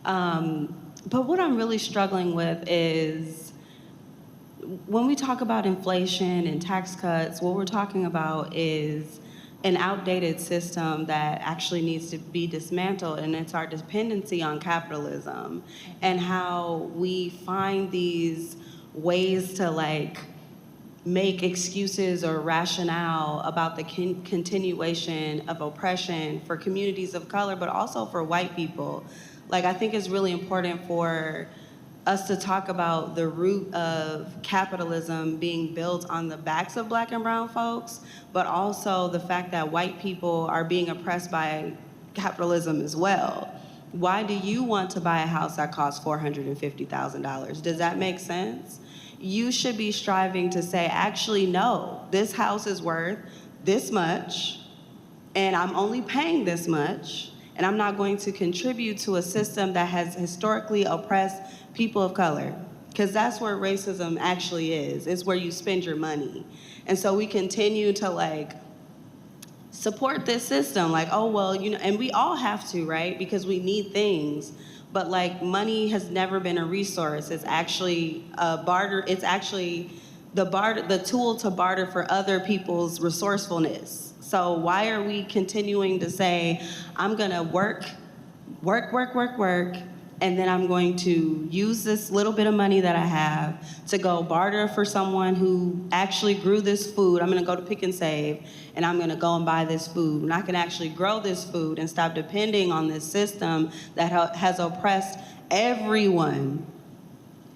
But what I'm really struggling with is when we talk about inflation and tax cuts, what we're talking about is an outdated system that actually needs to be dismantled, and it's our dependency on capitalism and how we find these ways to make excuses or rationale about the continuation of oppression for communities of color, but also for white people. I think it's really important for us to talk about the root of capitalism being built on the backs of Black and brown folks, but also the fact that white people are being oppressed by capitalism as well. Why do you want to buy a house that costs $450,000? Does that make sense? You should be striving to say, actually, no, this house is worth this much, and I'm only paying this much, and I'm not going to contribute to a system that has historically oppressed people of color. Because that's where racism actually is. It's where you spend your money. And so we continue to like support this system, like, oh, well, you know, and we all have to, right? Because we need things. But like money has never been a resource. It's actually a barter. It's actually the tool to barter for other people's resourcefulness. So why are we continuing to say, I'm gonna work, and then I'm going to use this little bit of money that I have to go barter for someone who actually grew this food. I'm gonna go to Pick and Save, and I'm gonna go and buy this food. And I can actually grow this food and stop depending on this system that has oppressed everyone.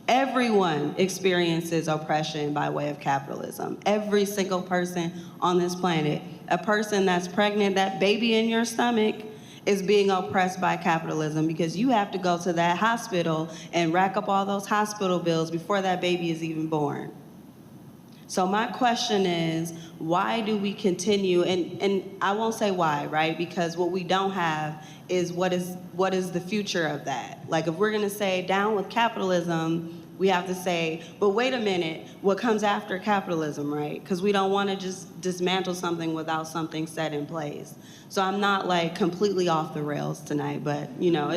Everyone experiences oppression by way of capitalism. Every single person on this planet. A person that's pregnant, that baby in your stomach, is being oppressed by capitalism because you have to go to that hospital and rack up all those hospital bills before that baby is even born. So my question is, why do we continue, and I won't say why, right? Because what we don't have is what is the future of that? Like if we're gonna say down with capitalism, we have to say, but wait a minute, what comes after capitalism, right? Because we don't want to just dismantle something without something set in place. So I'm not like completely off the rails tonight, but you know,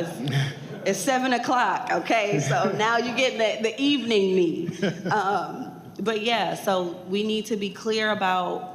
it's 7 o'clock, okay? So now you get the evening me. But yeah, so we need to be clear about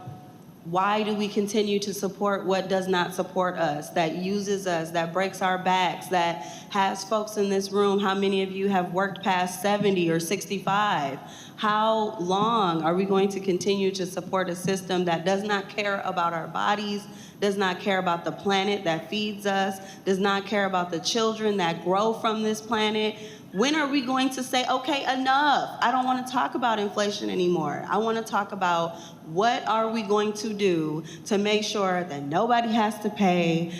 why do we continue to support what does not support us, that uses us, that breaks our backs, that has folks in this room, how many of you have worked past 70 or 65? How long are we going to continue to support a system that does not care about our bodies, does not care about the planet that feeds us, does not care about the children that grow from this planet? When are we going to say, okay, enough? I don't want to talk about inflation anymore. I want to talk about what are we going to do to make sure that nobody has to pay.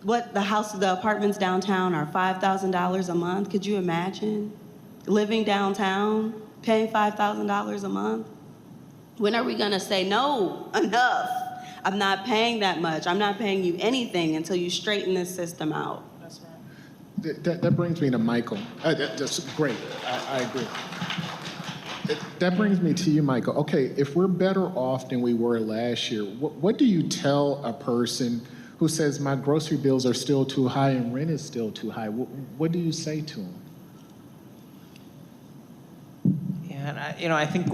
What the apartments downtown are $5,000 a month. Could you imagine living downtown, paying $5,000 a month? When are we going to say, no, enough? I'm not paying that much. I'm not paying you anything until you straighten this system out. That's right. That brings me to Michael. That's great. I agree. That brings me to you, Michael. Okay, if we're better off than we were last year, what do you tell a person who says my grocery bills are still too high and rent is still too high? What do you say to them? Yeah, and I think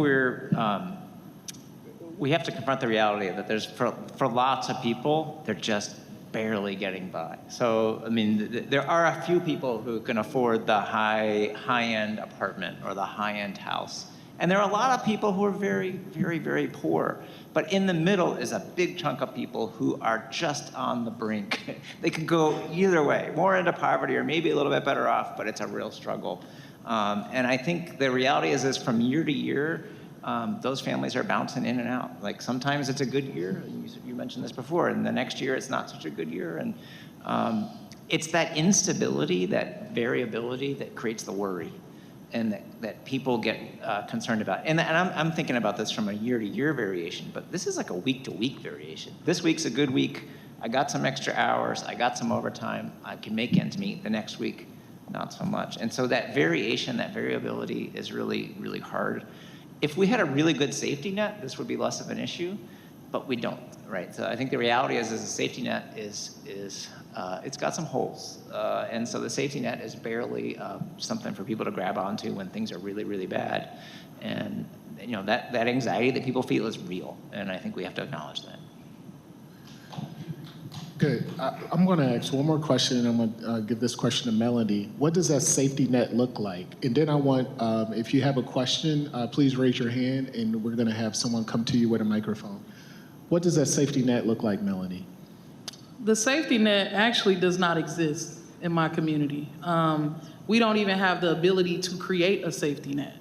we have to confront the reality that there's for lots of people, they're just barely getting by. So, I mean, there are a few people who can afford the high-end apartment or the high-end house. And there are a lot of people who are very, very, very poor. But in the middle is a big chunk of people who are just on the brink. They could go either way, more into poverty or maybe a little bit better off, but it's a real struggle. And I think the reality is from year to year, those families are bouncing in and out. Like sometimes it's a good year, you mentioned this before, and the next year it's not such a good year. And it's that instability, that variability that creates the worry and that people get concerned about. And I'm thinking about this from a year-to-year variation, but this is like a week-to-week variation. This week's a good week. I got some extra hours. I got some overtime. I can make ends meet. The next week, not so much. And so that variation, that variability is really, really hard. If we had a really good safety net, this would be less of an issue, but we don't, right? So I think the reality is a safety net is it's got some holes. And so the safety net is barely something for people to grab onto when things are really, really bad. And you know, that anxiety that people feel is real, and I think we have to acknowledge that. Good. I'm going to ask one more question, and I'm going to give this question to Melody. What does that safety net look like? And then I want, if you have a question, please raise your hand, and we're going to have someone come to you with a microphone. What does that safety net look like, Melody? The safety net actually does not exist in my community. We don't even have the ability to create a safety net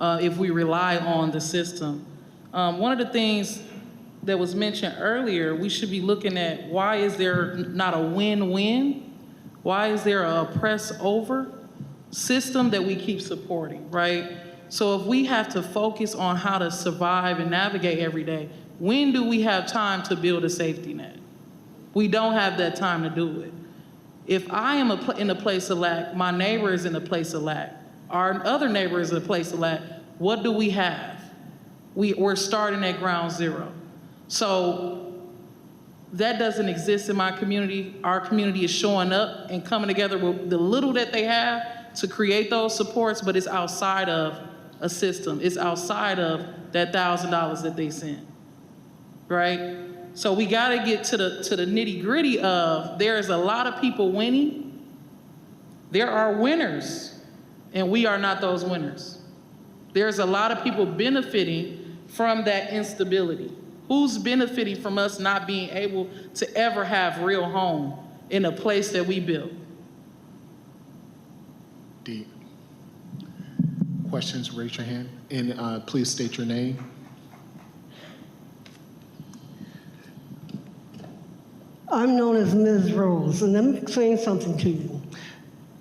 if we rely on the system. One of the things that was mentioned earlier, we should be looking at why is there not a win-win Why is there a oppress over system that we keep supporting, right? So if we have to focus on how to survive and navigate every day, when do we have time to build a safety net? We don't have that time to do it. If I am in a place of lack, my neighbor is in a place of lack, our other neighbor is in a place of lack, what do we have? We're starting at ground zero. So that doesn't exist in my community. Our community is showing up and coming together with the little that they have to create those supports, but it's outside of a system. It's outside of that $1,000 that they send, right? So we gotta get to the nitty gritty of there's a lot of people winning. There are winners, and we are not those winners. There's a lot of people benefiting from that instability. Who's benefiting from us not being able to ever have real home in a place that we built? Deep. Questions, raise your hand. And please state your name. I'm known as Ms. Rose, and let me explain something to you.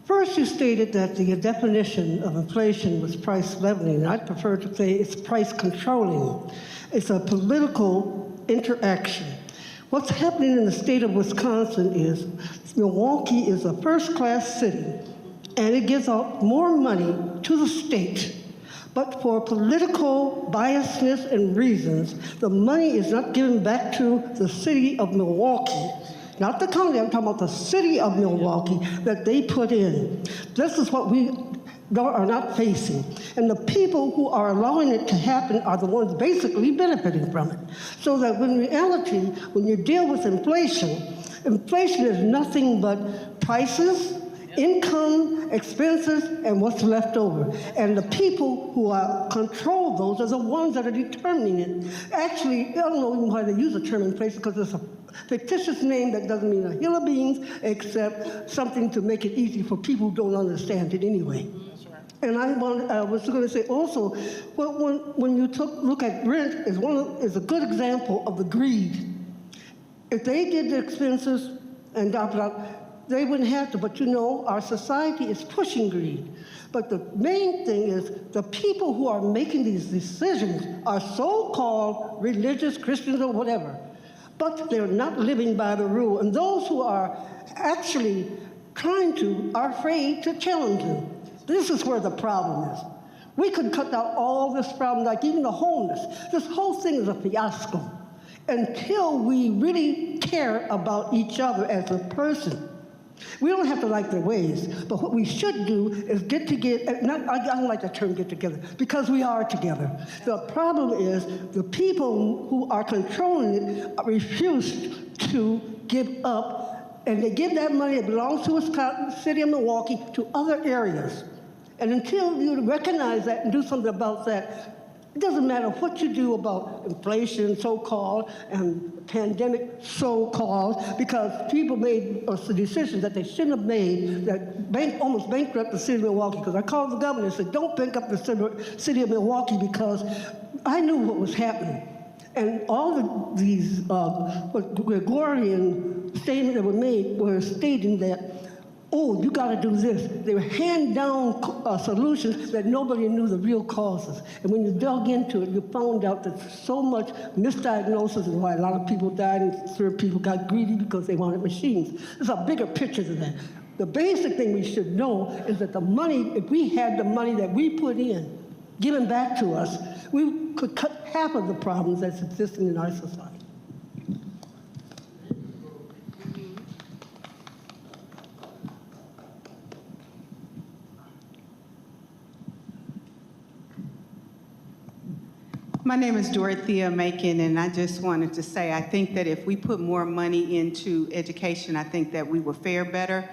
First, you stated that the definition of inflation was price leveling. I'd prefer to say it's price controlling. It's a political interaction. What's happening in the state of Wisconsin is Milwaukee is a first-class city, and it gives out more money to the state. But for political biasness and reasons, the money is not given back to the city of Milwaukee. Not the county, I'm talking about the city of Milwaukee that they put in. This is what we are not facing. And the people who are allowing it to happen are the ones basically benefiting from it. So that in reality, when you deal with inflation, inflation is nothing but prices, income, expenses, and what's left over. And the people who control those are the ones that are determining it. Actually, I don't know even why they use the term inflation, because it's a fictitious name that doesn't mean a hill of beans, except something to make it easy for people who don't understand it anyway. And I was going to say also, well, when you look at rent, is a good example of the greed. If they did the expenses and they wouldn't have to, but you know, our society is pushing greed. But the main thing is the people who are making these decisions are so-called religious Christians or whatever, but they're not living by the rule. And those who are actually trying to are afraid to challenge them. This is where the problem is. We could cut out all this problem, like even the homeless. This whole thing is a fiasco until we really care about each other as a person. We don't have to like their ways, but what we should do is get together. I don't like the term get together, because we are together. The problem is the people who are controlling it refuse to give up, and they give that money that belongs to the city of Milwaukee to other areas. And until you recognize that and do something about that, it doesn't matter what you do about inflation, so-called, and pandemic, so-called, because people made decisions that they shouldn't have made that almost bankrupt the city of Milwaukee. Because I called the governor and said, don't bankrupt the city of Milwaukee, because I knew what was happening. And all these Gregorian statements that were made were stating that, oh, you got to do this. They were hand-down solutions that nobody knew the real causes. And when you dug into it, you found out that so much misdiagnosis and why a lot of people died and certain people got greedy because they wanted machines. There's a bigger picture to that. The basic thing we should know is that the money, if we had the money that we put in given back to us, we could cut half of the problems that's existing in our society. My name is Dorothea Macon, and I just wanted to say I think that if we put more money into education, I think that we will fare better.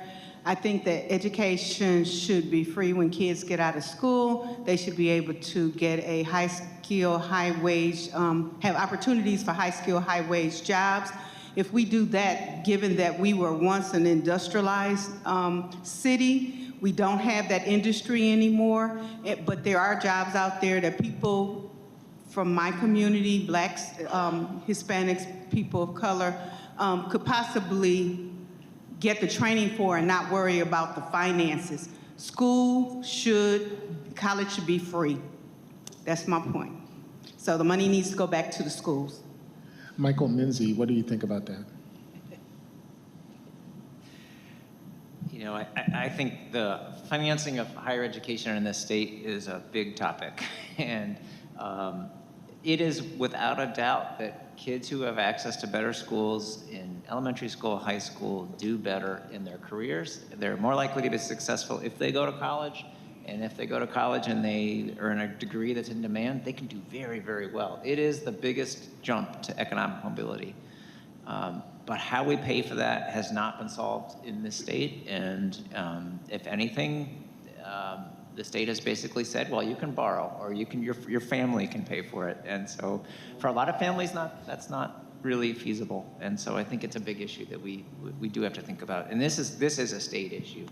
I think that education should be free when kids get out of school. They should be able to get a high-skill, high-wage, have opportunities for high-skill, high-wage jobs. If we do that, given that we were once an industrialized city, we don't have that industry anymore, but there are jobs out there that people from my community, Blacks, Hispanics, people of color, could possibly get the training for and not worry about the finances. College should be free. That's my point. So the money needs to go back to the schools. Michael Menzie, what do you think about that? You know, I think the financing of higher education in this state is a big topic. And it is without a doubt that kids who have access to better schools in elementary school, high school, do better in their careers. They're more likely to be successful if they go to college. And if they go to college and they earn a degree that's in demand, they can do very, very well. It is the biggest jump to economic mobility. But how we pay for that has not been solved in this state. And if anything, the state has basically said, well, you can borrow, or your family can pay for it. And so for a lot of families, that's not really feasible. And so I think it's a big issue that we do have to think about. And this is a state issue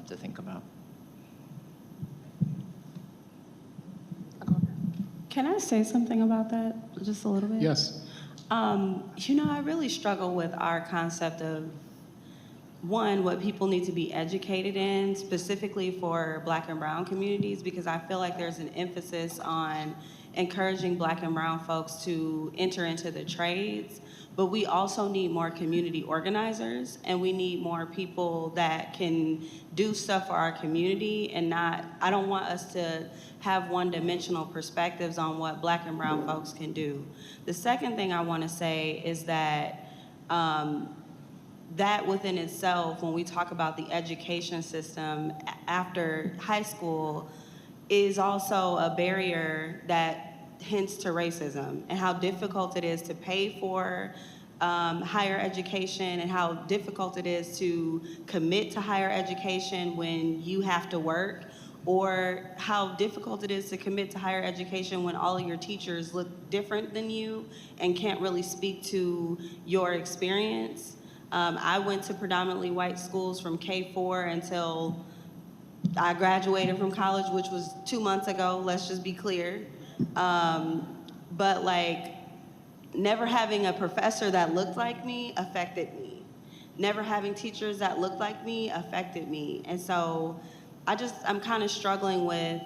to think about. Can I say something about that, just a little bit? Yes. I really struggle with our concept of, one, what people need to be educated in, specifically for Black and brown communities, because I feel like there's an emphasis on encouraging Black and brown folks to enter into the trades, but we also need more community organizers, and we need more people that can do stuff for our community and I don't want us to have one-dimensional perspectives on what Black and brown folks can do. The second thing I want to say is that that within itself, when we talk about the education system after high school, is also a barrier that hints to racism and how difficult it is to pay for higher education and how difficult it is to commit to higher education when you have to work, or how difficult it is to commit to higher education when all of your teachers look different than you and can't really speak to your experience. I went to predominantly white schools from K-4 until I graduated from college, which was 2 months ago, let's just be clear. But never having a professor that looked like me affected me. Never having teachers that looked like me affected me. And so I'm kind of struggling with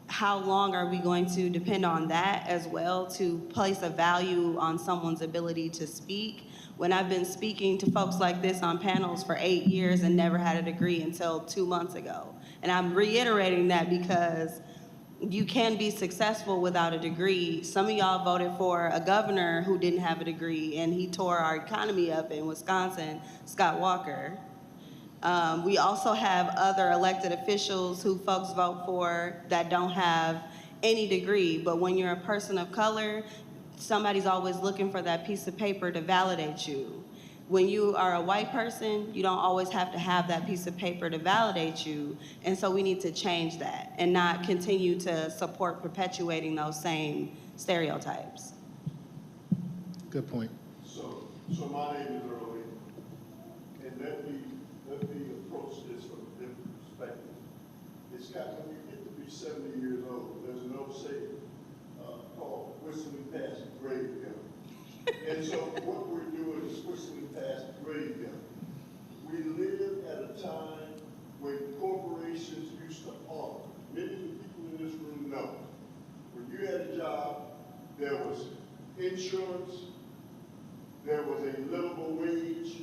how long are we going to depend on that as well to place a value on someone's ability to speak, when I've been speaking to folks like this on panels for 8 years and never had a degree until 2 months ago. And I'm reiterating that because you can be successful without a degree. Some of y'all voted for a governor who didn't have a degree, and he tore our economy up in Wisconsin, Scott Walker. We also have other elected officials who folks vote for that don't have any degree, but when you're a person of color, somebody's always looking for that piece of paper to validate you. When you are a white person, you don't always have to have that piece of paper to validate you, and so we need to change that and not continue to support perpetuating those same stereotypes. Good point. So my name is Earl, and let me approach this from a different perspective. It's got, when you get to be 70 years old, there's an old saying called whistling past the graveyard. And so what we're doing is whistling past the graveyard. We live at a time when corporations used to offer. Many of the people in this room know. When you had a job, there was insurance, there was a livable wage,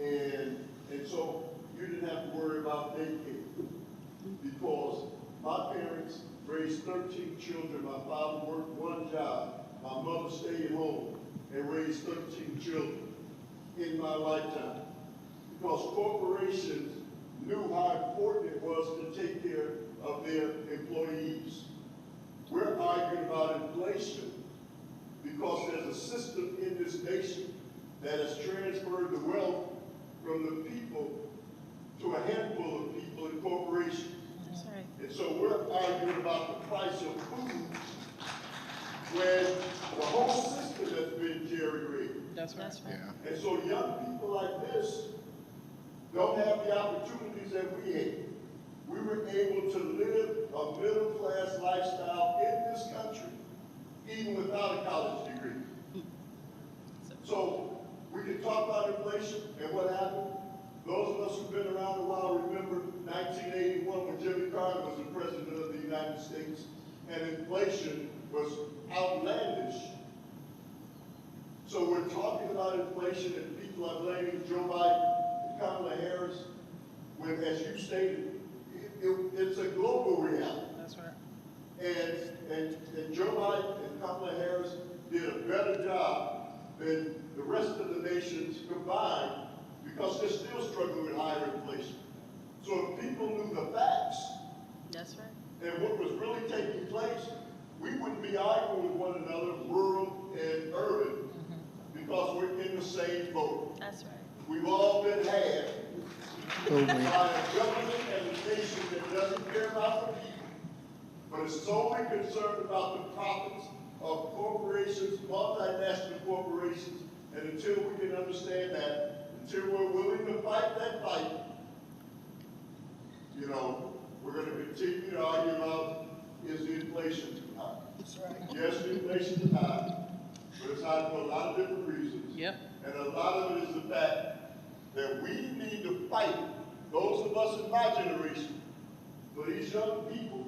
and so you didn't have to worry about daycare. Because my parents raised 13 children. My father worked one job. My mother stayed home and raised 13 children in my lifetime. Because corporations knew how important it was to take care of their employees. We're arguing about inflation because there's a system in this nation that has transferred the wealth from the people to a handful of people in corporations. That's right. And so we're arguing about the price of food when the whole system has been jerry-rigged. That's right. Yeah. And so young people like this don't have the opportunities that we had. We were able to live a middle-class lifestyle in this country, even without a college degree. So we We can talk about inflation and what happened. Those of us who've been around a while remember 1981 when Jimmy Carter was the president of the United States, and inflation was outlandish. So we're talking about inflation and people are blaming Joe Biden and Kamala Harris when, as you stated, it's a global reality. That's right. And Joe Biden and Kamala Harris did a better job than the rest of the nations combined because they're still struggling with higher inflation. So if people knew the facts That's right. and what was really taking place, we wouldn't be arguing with one another, rural and urban, because we're in the same boat. That's right. We've all been had Oh, by man. a government and a nation that doesn't care about the people, but is solely concerned about the profits of corporations, multinational corporations, and until we can understand that, until we're willing to fight that fight, you know, we're going to continue to argue about, is the inflation too high? That's right. Yes, the inflation is high, but it's high for a lot of different reasons. Yep. And a lot of it is the fact that we need to fight, those of us in my generation, for these young people,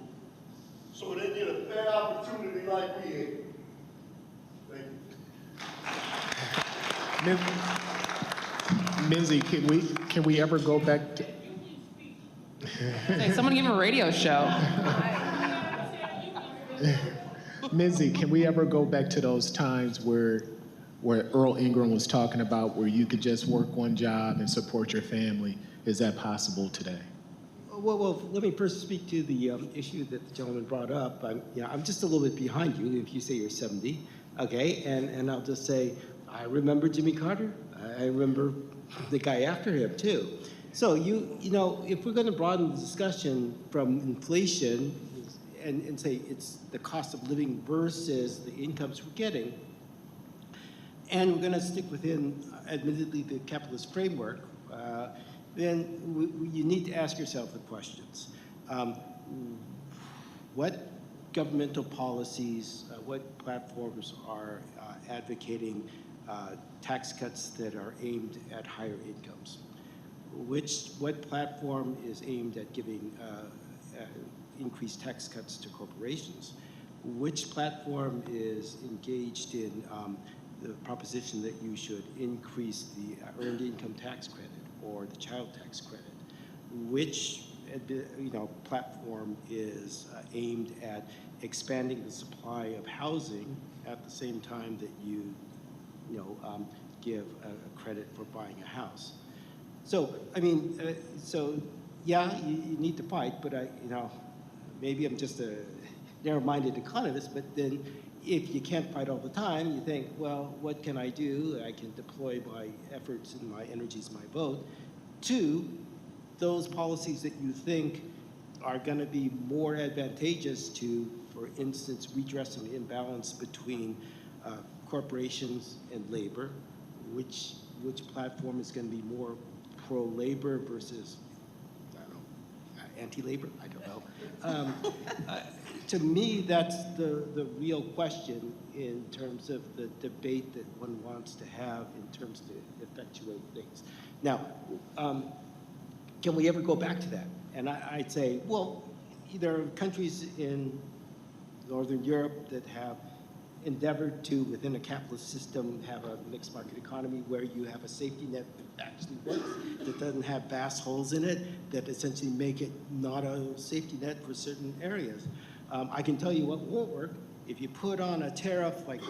so they get a fair opportunity like we had. Thank you. Minzy, can we ever go back to? Hey, someone give him a radio show. Minzy, can we ever go back to those times where Earl Ingram was talking about where you could just work one job and support your family? Is that possible today? Well, let me first speak to the issue that the gentleman brought up. I'm just a little bit behind you if you say you're 70, okay? And I'll just say, I remember Jimmy Carter. I remember the guy after him too. So you know, if we're going to broaden the discussion from inflation and say it's the cost of living versus the incomes we're getting, and we're going to stick within, admittedly, the capitalist framework, then you need to ask yourself the questions. What governmental policies, what platforms are advocating tax cuts that are aimed at higher incomes? What platform is aimed at giving increased tax cuts to corporations? Which platform is engaged in the proposition that you should increase the earned income tax credit or the child tax credit? Which platform is aimed at expanding the supply of housing at the same time that you give a credit for buying a house? So I mean, yeah, you need to fight, but maybe I'm just a narrow-minded economist. But then, if you can't fight all the time, you think, well, what can I do? I can deploy my efforts and my energies, my vote, to those policies that you think are going to be more advantageous to, for instance, redressing the imbalance between corporations and labor. Which platform is going to be more pro-labor versus, I don't know, anti-labor? I don't know. To me, that's the real question in terms of the debate that one wants to have in terms to effectuate things. Now, can we ever go back to that? And I'd say, well, there are countries in Northern Europe that have endeavored to, within a capitalist system, have a mixed market economy where you have a safety net that actually works, that doesn't have vast holes in it, that essentially make it not a safety net for certain areas. I can tell you what won't work. If you put on a tariff like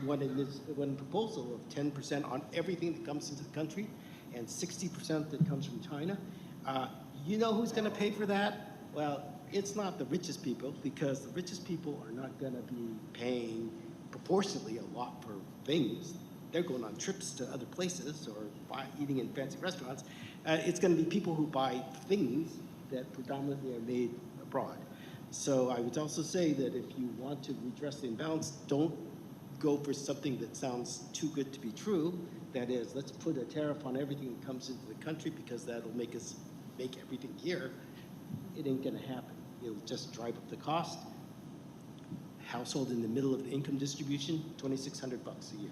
one proposal of 10% on everything that comes into the country and 60% that comes from China, you know who's going to pay for that? Well, it's not the richest people, because the richest people are not going to be paying proportionately a lot for things. They're going on trips to other places or eating in fancy restaurants. It's going to be people who buy things that predominantly are made abroad. So I would also say that if you want to redress the imbalance, don't go for something that sounds too good to be true. That is, let's put a tariff on everything that comes into the country because that'll make us make everything here. It ain't going to happen. It'll just drive up the cost. Household in the middle of the income distribution, $2,600 a year.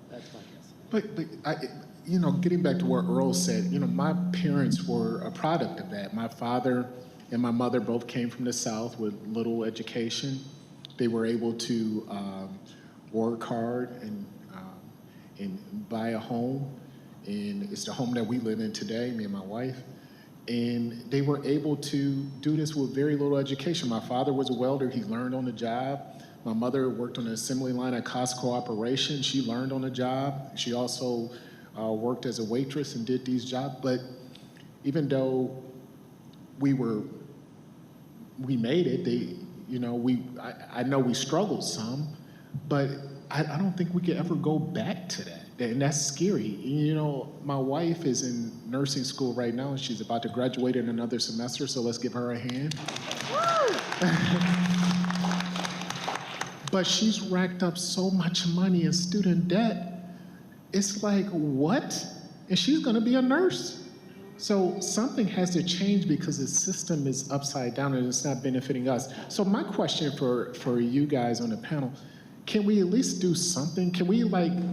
That's my guess. But getting back to what Earl said, my parents were a product of that. My father and my mother both came from the South with little education. They were able to work hard and buy a home, and it's the home that we live in today, me and my wife. And they were able to do this with very little education. My father was a welder, he learned on the job. My mother worked on the assembly line at Costco operation, she learned on the job. She also worked as a waitress and did these jobs. But even though we made it, I know we struggled some, but I don't think we could ever go back to that. And that's scary. My wife is in nursing school right now, and she's about to graduate in another semester, so let's give her a hand. But she's racked up so much money in student debt. It's like, what? And she's gonna be a nurse. So something has to change because the system is upside down and it's not benefiting us. So my question for you guys on the panel, can we at least do something? Can we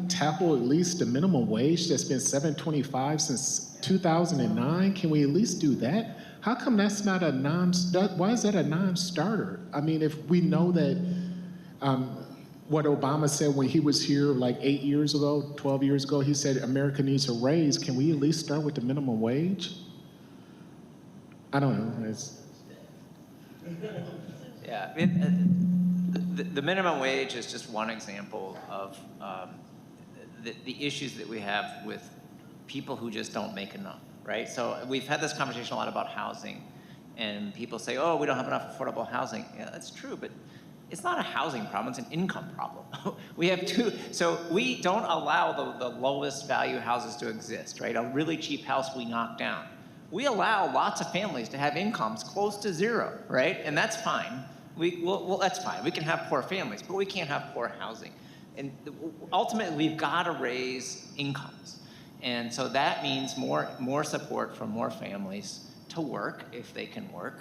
tackle at least the minimum wage that's been $7.25 since 2009? Can we at least do that? How come that's not why is that a non-starter? I mean, if we know that what Obama said when he was here 8 years ago, 12 years ago, he said America needs a raise. Can we at least start with the minimum wage? I don't know. Yeah, I mean, the minimum wage is just one example of the issues that we have with people who just don't make enough, right? So we've had this conversation a lot about housing, and people say, oh, we don't have enough affordable housing. Yeah, that's true, but it's not a housing problem, it's an income problem. We have so we don't allow the lowest value houses to exist, right? A really cheap house we knock down. We allow lots of families to have incomes close to zero, right? And that's fine. Well, that's fine. We can have poor families, but we can't have poor housing. And ultimately, we've got to raise incomes. And so that means more support from more families to work if they can work.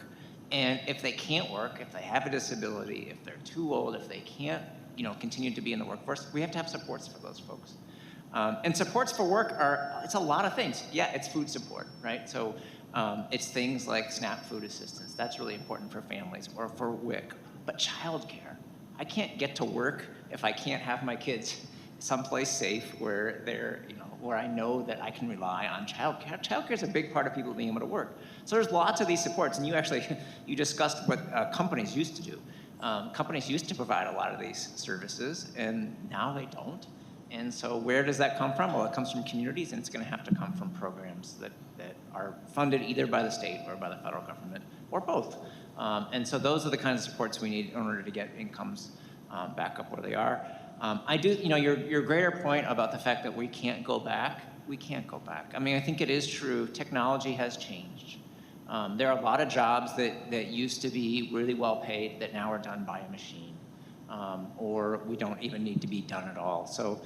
And if they can't work, if they have a disability, if they're too old, if they can't, continue to be in the workforce, we have to have supports for those folks. And supports for work it's a lot of things. Yeah, it's food support, right? So it's things like SNAP food assistance. That's really important for families, or for WIC. But childcare. I can't get to work if I can't have my kids someplace safe where where I know that I can rely on childcare. Childcare is a big part of people being able to work. So there's lots of these supports, and you discussed what companies used to do. Companies used to provide a lot of these services, and now they don't. And so where does that come from? Well, it comes from communities, and it's going to have to come from programs that are funded either by the state or by the federal government, or both. And so those are the kinds of supports we need in order to get incomes back up where they are. I do, your greater point about the fact that we can't go back, we can't go back. I mean, I think it is true, technology has changed. There are a lot of jobs that used to be really well paid that now are done by a machine, or we don't even need to be done at all. So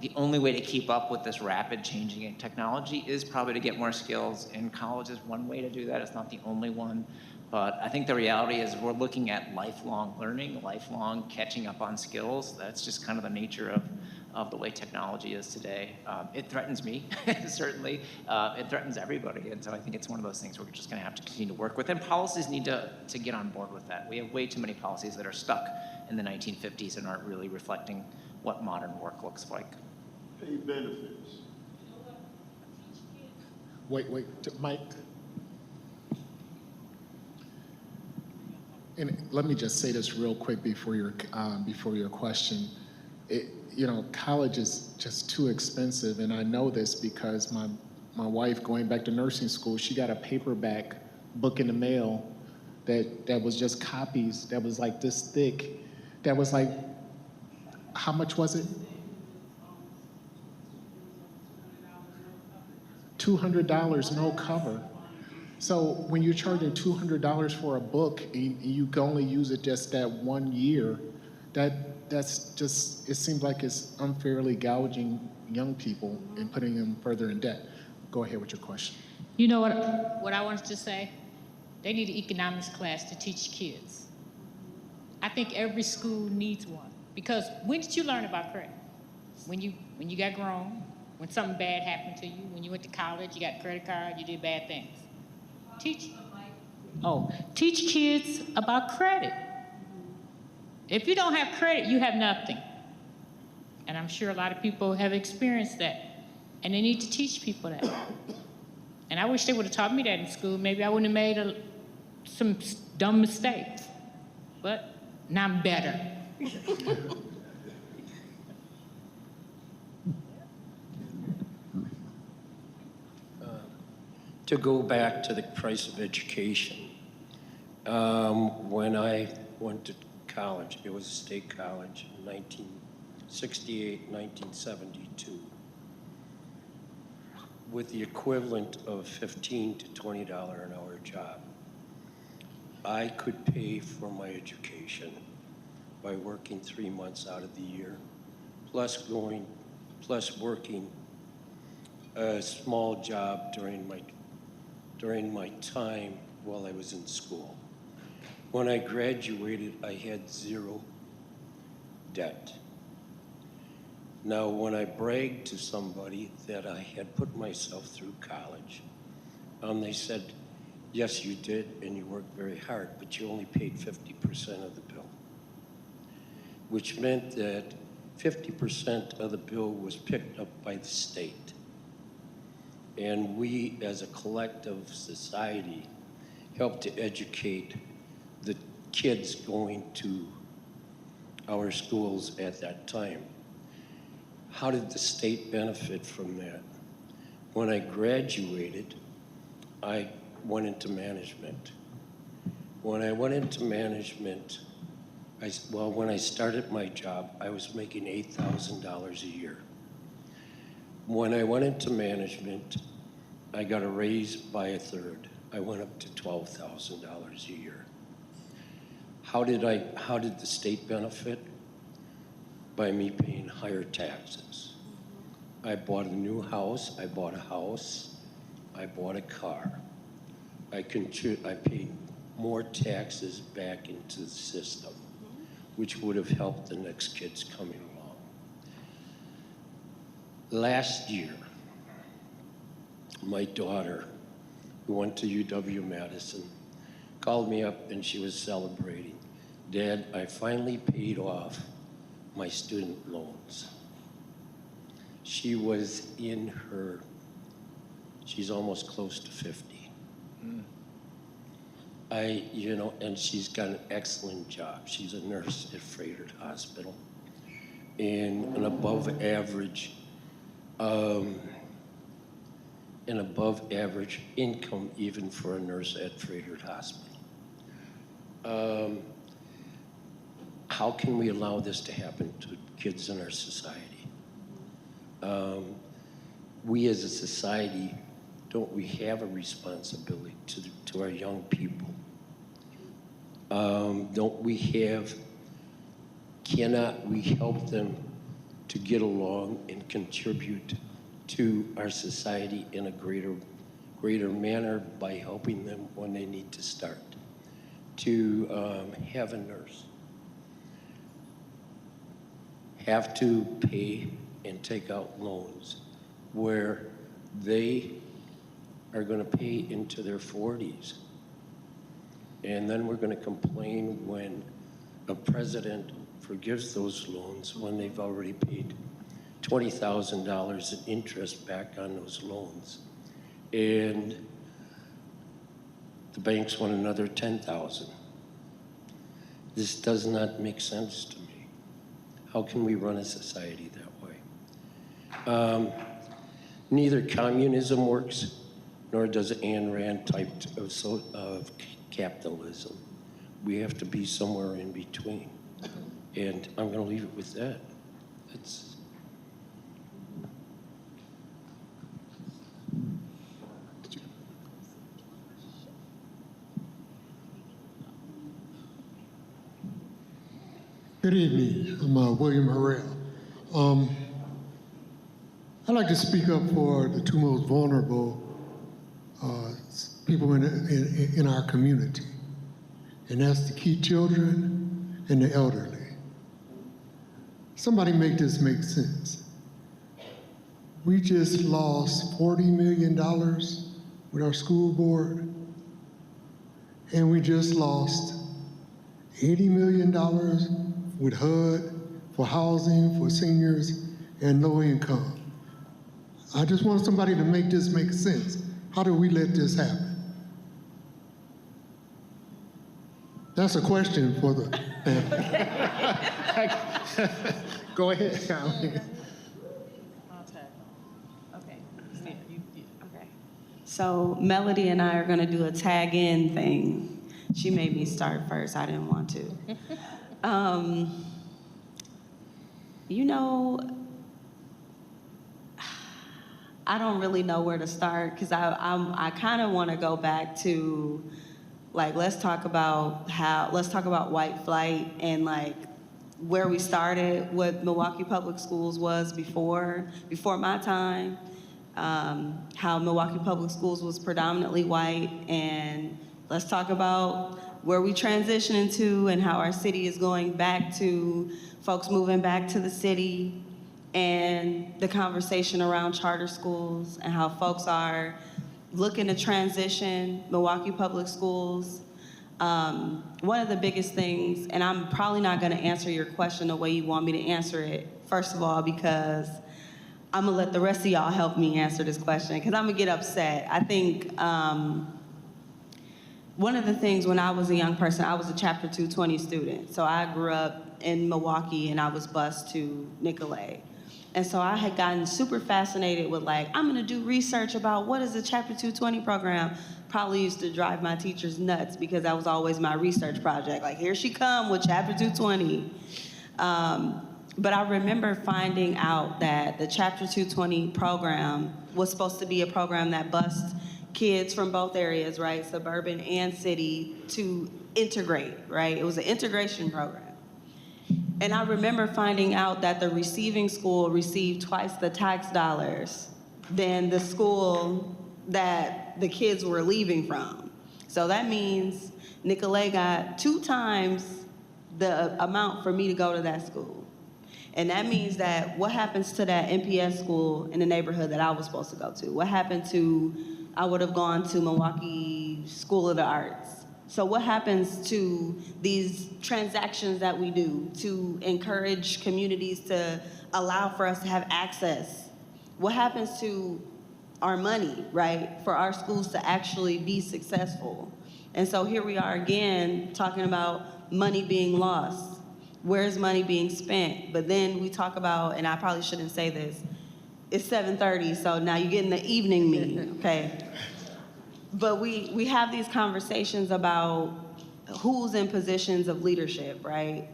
the only way to keep up with this rapid changing in technology is probably to get more skills, and college is one way to do that. It's not the only one. But I think the reality is we're looking at lifelong learning, lifelong catching up on skills. That's just kind of the nature of the way technology is today. It threatens me, certainly. It threatens everybody. And so I think it's one of those things we're just going to have to continue to work with. And policies need to get on board with that. We have way too many policies that are stuck in the 1950s and aren't really reflecting what modern work looks like. Pay benefits. Wait, Mike. And let me just say this real quick before your question. College is just too expensive, and I know this because my wife, going back to nursing school, she got a paperback book in the mail that was just copies, that was like this thick, that was like, how much was it? $200, no cover. So when you're charging $200 for a book and you can only use it just that 1 year, that's just, it seems like it's unfairly gouging young people and putting them further in debt. Go ahead with your question. You know what I wanted to say? They need an economics class to teach kids. I think every school needs one, because when did you learn about credit? when you got grown, when something bad happened to you, when you went to college, you got a credit card, you did bad things. Teach kids about credit. If you don't have credit, you have nothing. And I'm sure a lot of people have experienced that. And they need to teach people that. And I wish they would have taught me that in school. Maybe I wouldn't have made some dumb mistakes. But now I'm better. To go back to the price of education, when I went to college, it was a state college in 1968, 1972, with the equivalent of $15 to $20 an hour job. I could pay for my education by working 3 months out of the year, plus working a small job during my time while I was in school. When I graduated, I had 0 debt. Now, when I bragged to somebody that I had put myself through college, they said, yes, you did, and you worked very hard, but you only paid 50% of the bill, which meant that 50% of the bill was picked up by the state. And we, as a collective society, helped to educate the kids going to our schools at that time. How did the state benefit from that? When I graduated, I went into management. When I went into management, when I started my job, I was making $8,000 a year. When I went into management, I got a raise by a third. I went up to $12,000 a year. How did the state benefit? By me paying higher taxes. I bought a new house, I bought a house, I bought a car. I paid more taxes back into the system, which would have helped the next kids coming along. Last year, my daughter, who went to UW-Madison, called me up and she was celebrating. Dad, I finally paid off my student loans. She was she's almost close to 50. And she's got an excellent job. She's a nurse at Frederick Hospital, and an above average income even for a nurse at Frederick Hospital. How can we allow this to happen to kids in our society? We as a society, don't we have a responsibility to our young people? Cannot we help them to get along and contribute to our society in a greater manner by helping them when they need to start? To have a nurse, have to pay and take out loans where they are going to pay into their 40s. And then we're going to complain when a president forgives those loans when they've already paid $20,000 in interest back on those loans. And the banks want another $10,000. This does not make sense to me. How can we run a society that way? Neither communism works, nor does Ayn Rand type of capitalism. We have to be somewhere in between. And I'm going to leave it with that. Good evening. I'm William Harrell. I'd like to speak up for the two most vulnerable people in our community, and that's the key children and the elderly. Somebody make this make sense. We just lost $40 million with our school board, and we just lost $80 million with HUD for housing for seniors and low income. I just want somebody to make this make sense. How do we let this happen? That's a question for the panel. Go ahead. Okay. So Melody and I are gonna do a tag in thing. She made me start first, I didn't want to. You know, I don't really know where to start because I kind of want to go back to, like, let's talk about white flight and like where we started, what Milwaukee Public Schools was before my time, how Milwaukee Public Schools was predominantly white, and let's talk about where we transition into and how our city is going back to folks moving back to the city, and the conversation around charter schools and how folks are looking to transition Milwaukee Public Schools. One of the biggest things, and I'm probably not gonna answer your question the way you want me to answer it, first of all, because I'm gonna let the rest of y'all help me answer this question, because I'm gonna get upset. I think one of the things when I was a young person, I was a Chapter 220 student. So I grew up in Milwaukee and I was bused to Nicolay. And so I had gotten super fascinated with like, I'm gonna do research about what is the Chapter 220 program. Probably used to drive my teachers nuts because that was always my research project. Like, here she come with Chapter 220. But I remember finding out that the Chapter 220 program was supposed to be a program that bused kids from both areas, right, suburban and city, to integrate, right? It was an integration program. And I remember finding out that the receiving school received twice the tax dollars than the school that the kids were leaving from. So that means Nicolay got 2 times the amount for me to go to that school. And that means that what happens to that MPS school in the neighborhood that I was supposed to go to? What happened to, I would have gone to Milwaukee School of the Arts. So what happens to these transactions that we do to encourage communities to allow for us to have access? What happens to our money, right, for our schools to actually be successful? And so here we are again talking about money being lost. Where's money being spent? But then we talk about, and I probably shouldn't say this, it's 7:30, so now you're getting the evening meeting, okay? But we have these conversations about who's in positions of leadership, right?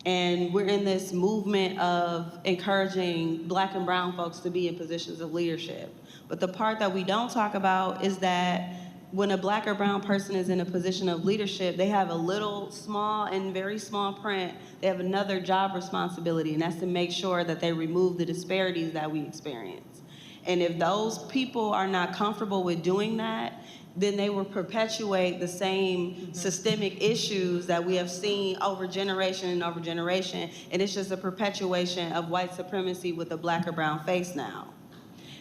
And we're in this movement of encouraging Black and brown folks to be in positions of leadership. But the part that we don't talk about is that when a Black or brown person is in a position of leadership, they have a little small and very small print, they have another job responsibility, and that's to make sure that they remove the disparities that we experience. And if those people are not comfortable with doing that, then they will perpetuate the same systemic issues that we have seen over generation and over generation, and it's just a perpetuation of white supremacy with a Black or brown face now.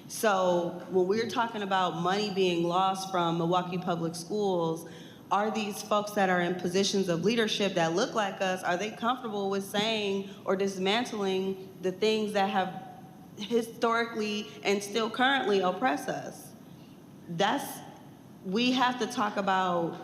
So when we're talking about money being lost from Milwaukee Public Schools, are these folks that are in positions of leadership that look like us, are they comfortable with saying or dismantling the things that have historically and still currently oppress us? We have to talk about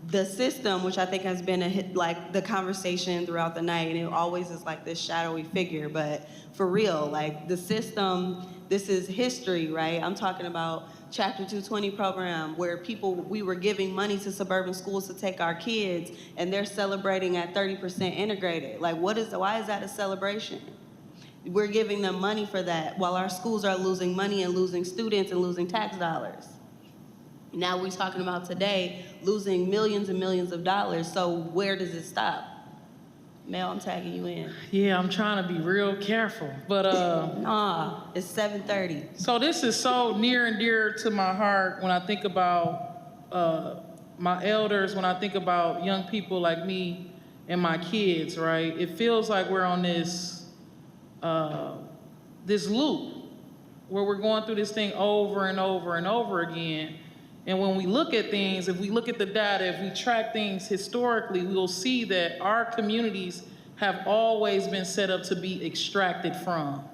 the system, which I think has been like the conversation throughout the night, and it always is like this shadowy figure, but for real, like the system, this is history, right? I'm talking about Chapter 220 program where we were giving money to suburban schools to take our kids, and they're celebrating at 30% integrated. Like why is that a celebration? We're giving them money for that while our schools are losing money and losing students and losing tax dollars. Now we're talking about today losing millions and millions of dollars. So where does it stop? Mel, I'm tagging you in. Yeah, I'm trying to be real careful, but Nah, it's 7:30. So this is so near and dear to my heart when I think about my elders, when I think about young people like me and my kids, right? It feels like we're on this this loop where we're going through this thing over and over and over again. And when we look at things, if we look at the data, if we track things historically, we'll see that our communities have always been set up to be extracted from,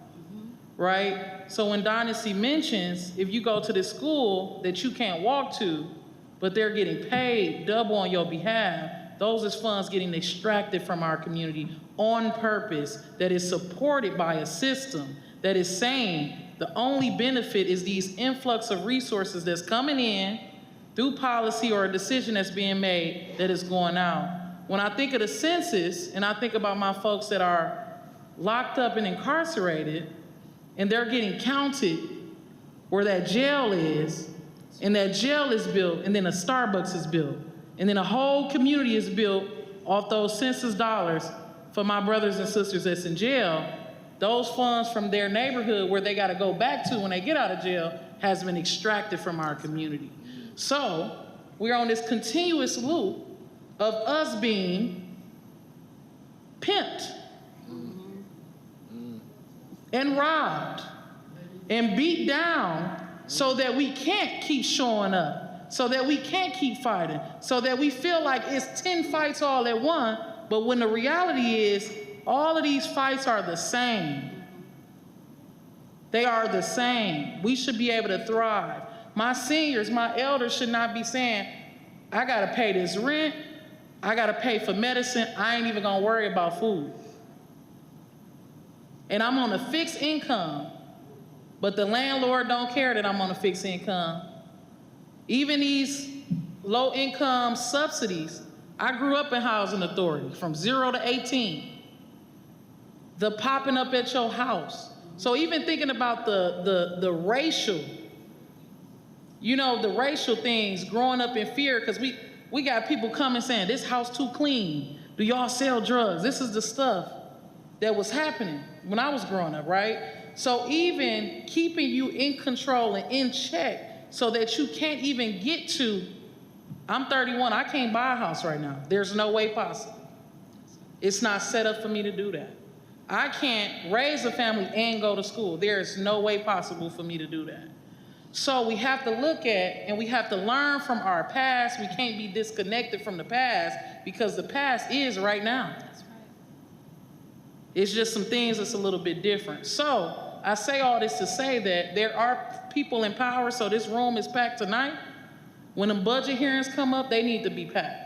right? So when Dynasty mentions, if you go to this school that you can't walk to, but they're getting paid double on your behalf, those is funds getting extracted from our community on purpose, that is supported by a system that is saying the only benefit is these influx of resources that's coming in through policy or a decision that's being made that is going out. When I think of the census and I think about my folks that are locked up and incarcerated and they're getting counted where that jail is, and that jail is built, and then a Starbucks is built, and then a whole community is built off those census dollars for my brothers and sisters that's in jail, those funds from their neighborhood where they gotta go back to when they get out of jail has been extracted from our community. So we're on this continuous loop of us being pimped and robbed and beat down so that we can't keep showing up, so that we can't keep fighting, so that we feel like it's 10 fights all at once, but when the reality is all of these fights are the same. They are the same. We should be able to thrive. My seniors, my elders should not be saying, I gotta pay this rent, I gotta pay for medicine, I ain't even gonna worry about food. And I'm on a fixed income, but the landlord don't care that I'm on a fixed income. Even these low income subsidies, I grew up in housing authority from 0 to 18. The popping up at your house. So even thinking about the racial, the racial things, growing up in fear, because we got people coming saying, this house too clean. Do y'all sell drugs? This is the stuff that was happening when I was growing up, right? So even keeping you in control and in check so that you can't even get to, I'm 31, I can't buy a house right now. There's no way possible. It's not set up for me to do that. I can't raise a family and go to school. There is no way possible for me to do that. So we have to look at and we have to learn from our past. We can't be disconnected from the past because the past is right now. That's right. It's just some things that's a little bit different. So I say all this to say that there are people in power, so this room is packed tonight. When the budget hearings come up, they need to be packed.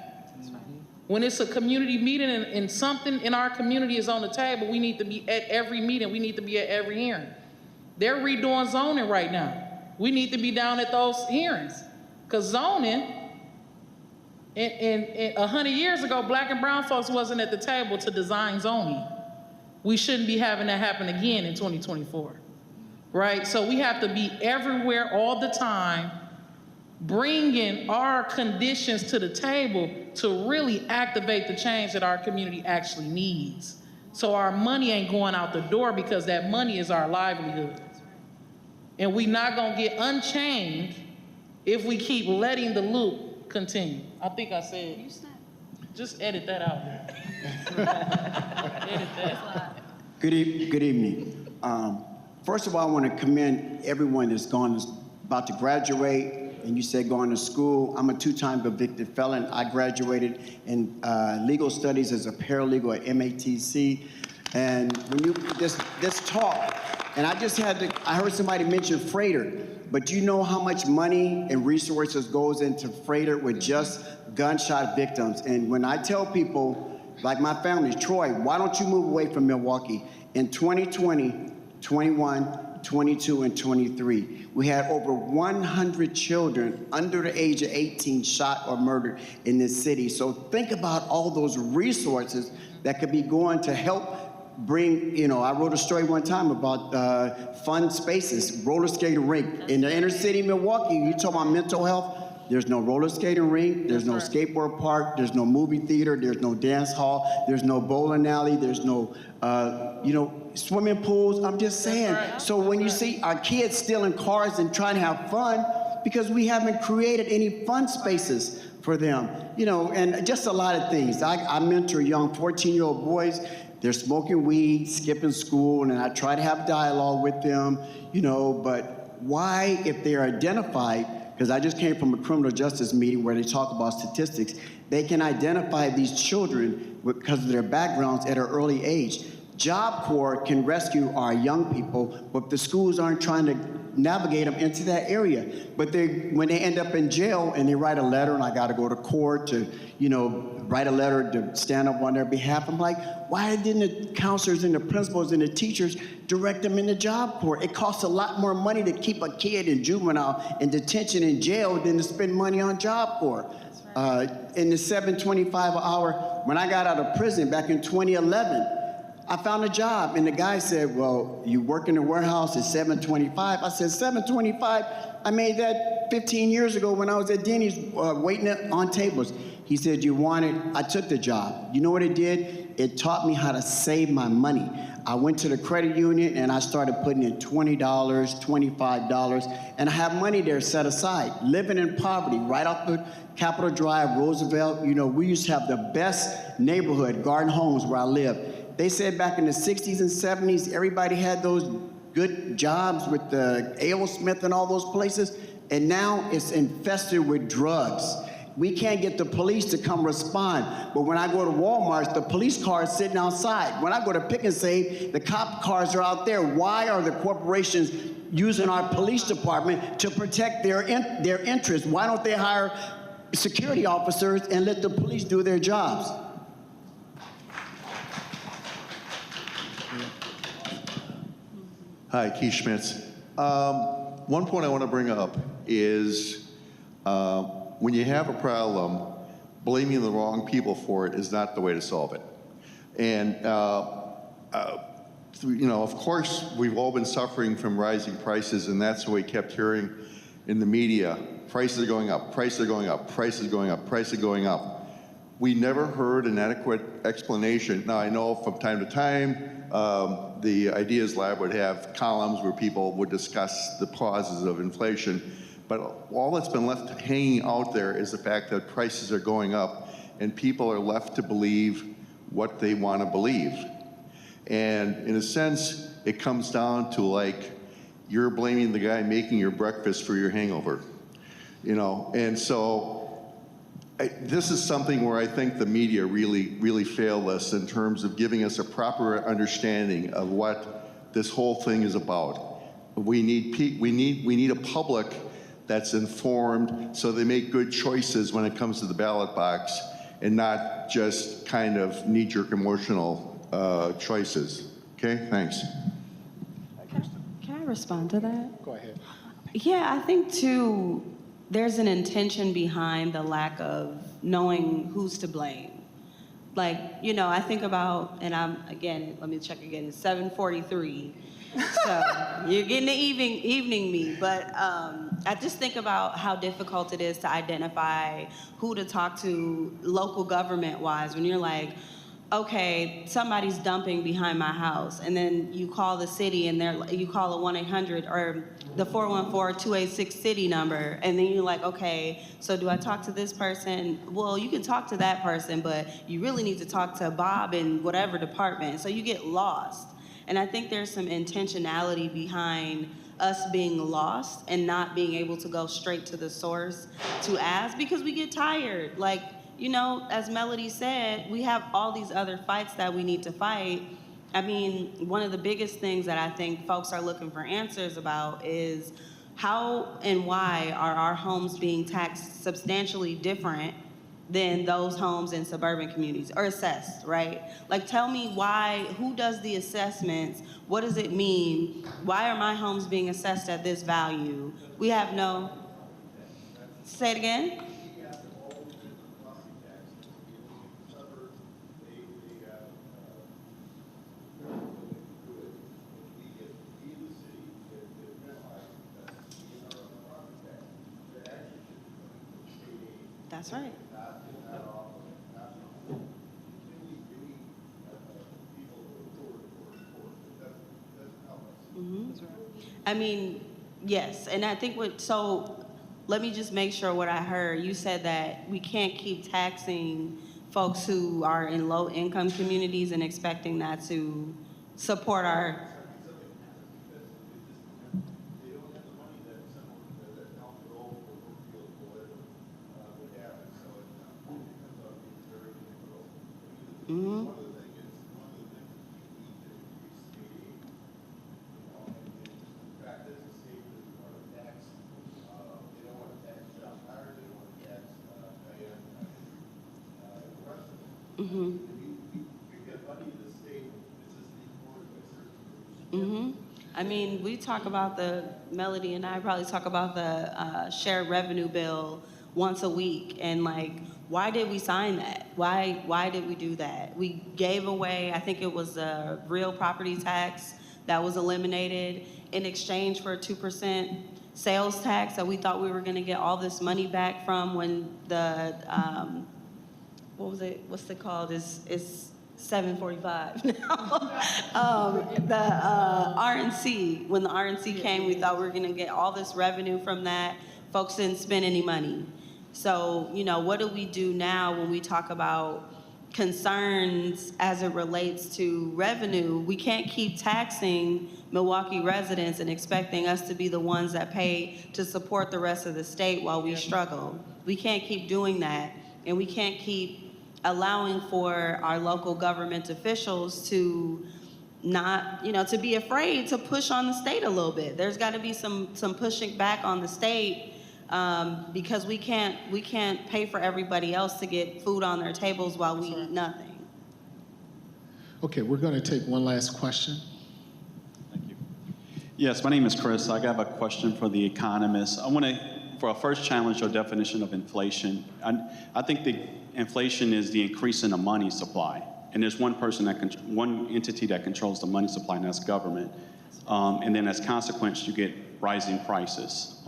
When it's a community meeting and something in our community is on the table, we need to be at every meeting. We need to be at every hearing. They're redoing zoning right now. We need to be down at those hearings. Because zoning, and 100 years ago, black and brown folks wasn't at the table to design zoning. We shouldn't be having that happen again in 2024, right? So we have to be everywhere all the time, bringing our conditions to the table to really activate the change that our community actually needs. So our money ain't going out the door because that money is our livelihood. And we're not gonna get unchained if we keep letting the loop continue. I think I said, just edit that out. Edit that. Good evening. First of all, I want to commend everyone that's about to graduate. And you said going to school. I'm a 2-time convicted felon. I graduated in legal studies as a paralegal at MATC. And when you this talk, and I heard somebody mention Freighter, but do you know how much money and resources goes into Freighter with just gunshot victims? And when I tell people, like my family, Troy, why don't you move away from Milwaukee? In 2020, 21, 22, and 23, we had over 100 children under the age of 18 shot or murdered in this city. So think about all those resources that could be going to help bring, I wrote a story one time about fun spaces, roller skating rink. In the inner city of Milwaukee, you talk about mental health, there's no roller skating rink, there's no skateboard park, there's no movie theater, there's no dance hall, there's no bowling alley, there's no, swimming pools. I'm just saying. So when you see our kids stealing cars and trying to have fun, because we haven't created any fun spaces for them, and just a lot of things. I mentor young 14-year-old boys. They're smoking weed, skipping school, and I try to have dialogue with them, you know, but why, if they're identified, because I just came from a criminal justice meeting where they talk about statistics, they can identify these children because of their backgrounds at an early age. Job Corps can rescue our young people, but the schools aren't trying to navigate them into that area. But when they end up in jail and they write a letter, and I got to go to court to, you know, write a letter to stand up on their behalf, I'm like, why didn't the counselors and the principals and the teachers direct them into Job Corps? It costs a lot more money to keep a kid in juvenile in detention in jail than to spend money on Job Corps. In the $7.25 an hour, when I got out of prison back in 2011, I found a job, and the guy said, well, you work in the warehouse at $7.25. I said, $7.25? I made that 15 years ago when I was at Denny's waiting on tables. He said, you want it? I took the job. You know what it did? It taught me how to save my money. I went to the credit union, and I started putting in $20, $25, and I have money there set aside. Living in poverty, right off the Capitol Drive, Roosevelt, you know, we used to have the best neighborhood, Garden Homes, where I live. They said back in the 60s and 70s, everybody had those good jobs with the A.O. Smith and all those places, and now it's infested with drugs. We can't get the police to come respond, but when I go to Walmart, the police car is sitting outside. When I go to Pick and Save, the cop cars are out there. Why are the corporations using our police department to protect their interests? Why don't they hire security officers and let the police do their jobs? Hi, Keith Schmitz. One point I want to bring up is when you have a problem, blaming the wrong people for it is not the way to solve it. And, you know, of course, we've all been suffering from rising prices, and that's what we kept hearing in the media. Prices are going up, prices are going up, prices are going up, prices are going up. We never heard an adequate explanation. Now, I know from time to time, the Ideas Lab would have columns where people would discuss the causes of inflation, but all that's been left hanging out there is the fact that prices are going up and people are left to believe what they want to believe. And in a sense, it comes down to like, you're blaming the guy making your breakfast for your hangover, you know? And so this is something where I think the media really failed us in terms of giving us a proper understanding of what this whole thing is about. We need a public that's informed so they make good choices when it comes to the ballot box and not just kind of knee-jerk emotional choices. Okay, thanks. Can I respond to that? Go ahead. Yeah, I think too, there's an intention behind the lack of knowing who's to blame. Like, you know, I think about, and let me check again, it's 7:43. So you're getting the evening me, but I just think about how difficult it is to identify who to talk to local government-wise when you're like, okay, somebody's dumping behind my house, and then you call the city and you call a 1-800 or the 414-286 city number, and then you're like, okay, so do I talk to this person? Well, you can talk to that person, but you really need to talk to Bob in whatever department. So you get lost. And I think there's some intentionality behind us being lost and not being able to go straight to the source to ask because we get tired. Like, you know, as Melody said, we have all these other fights that we need to fight. I mean, one of the biggest things that I think folks are looking for answers about is how and why are our homes being taxed substantially different than those homes in suburban communities, or assessed, right? Like, tell me why, who does the assessments? What does it mean? Why are my homes being assessed at this value? We have no, say it again? That's right. I mean, yes, and I think so let me just make sure what I heard. You said that we can't keep taxing folks who are in low-income communities and expecting that to support our. Mm-hmm. Mm-hmm. Mm-hmm. I mean, we talk about Melody and I probably talk about the shared revenue bill once a week, and like, why did we sign that? Why did we do that? We gave away, I think it was a real property tax that was eliminated in exchange for a 2% sales tax that we thought we were gonna get all this money back from when the, what was it, what's it called? It's 7:45 now. The RNC, when the RNC came, we thought we were gonna get all this revenue from that. Folks didn't spend any money. So, you know, what do we do now when we talk about concerns as it relates to revenue? We can't keep taxing Milwaukee residents and expecting us to be the ones that pay to support the rest of the state while we struggle. We can't keep doing that, and we can't keep allowing for our local government officials to not, you know, to be afraid to push on the state a little bit. There's got to be some pushing back on the state, because we can't pay for everybody else to get food on their tables while we eat nothing. Okay, we're going to take one last question. Thank you. Yes, my name is Chris. I have a question for the economist. I want to, for a first, challenge your definition of inflation. I think the inflation is the increase in the money supply, and there's one entity that controls the money supply, and that's government. And then as a consequence, you get rising prices.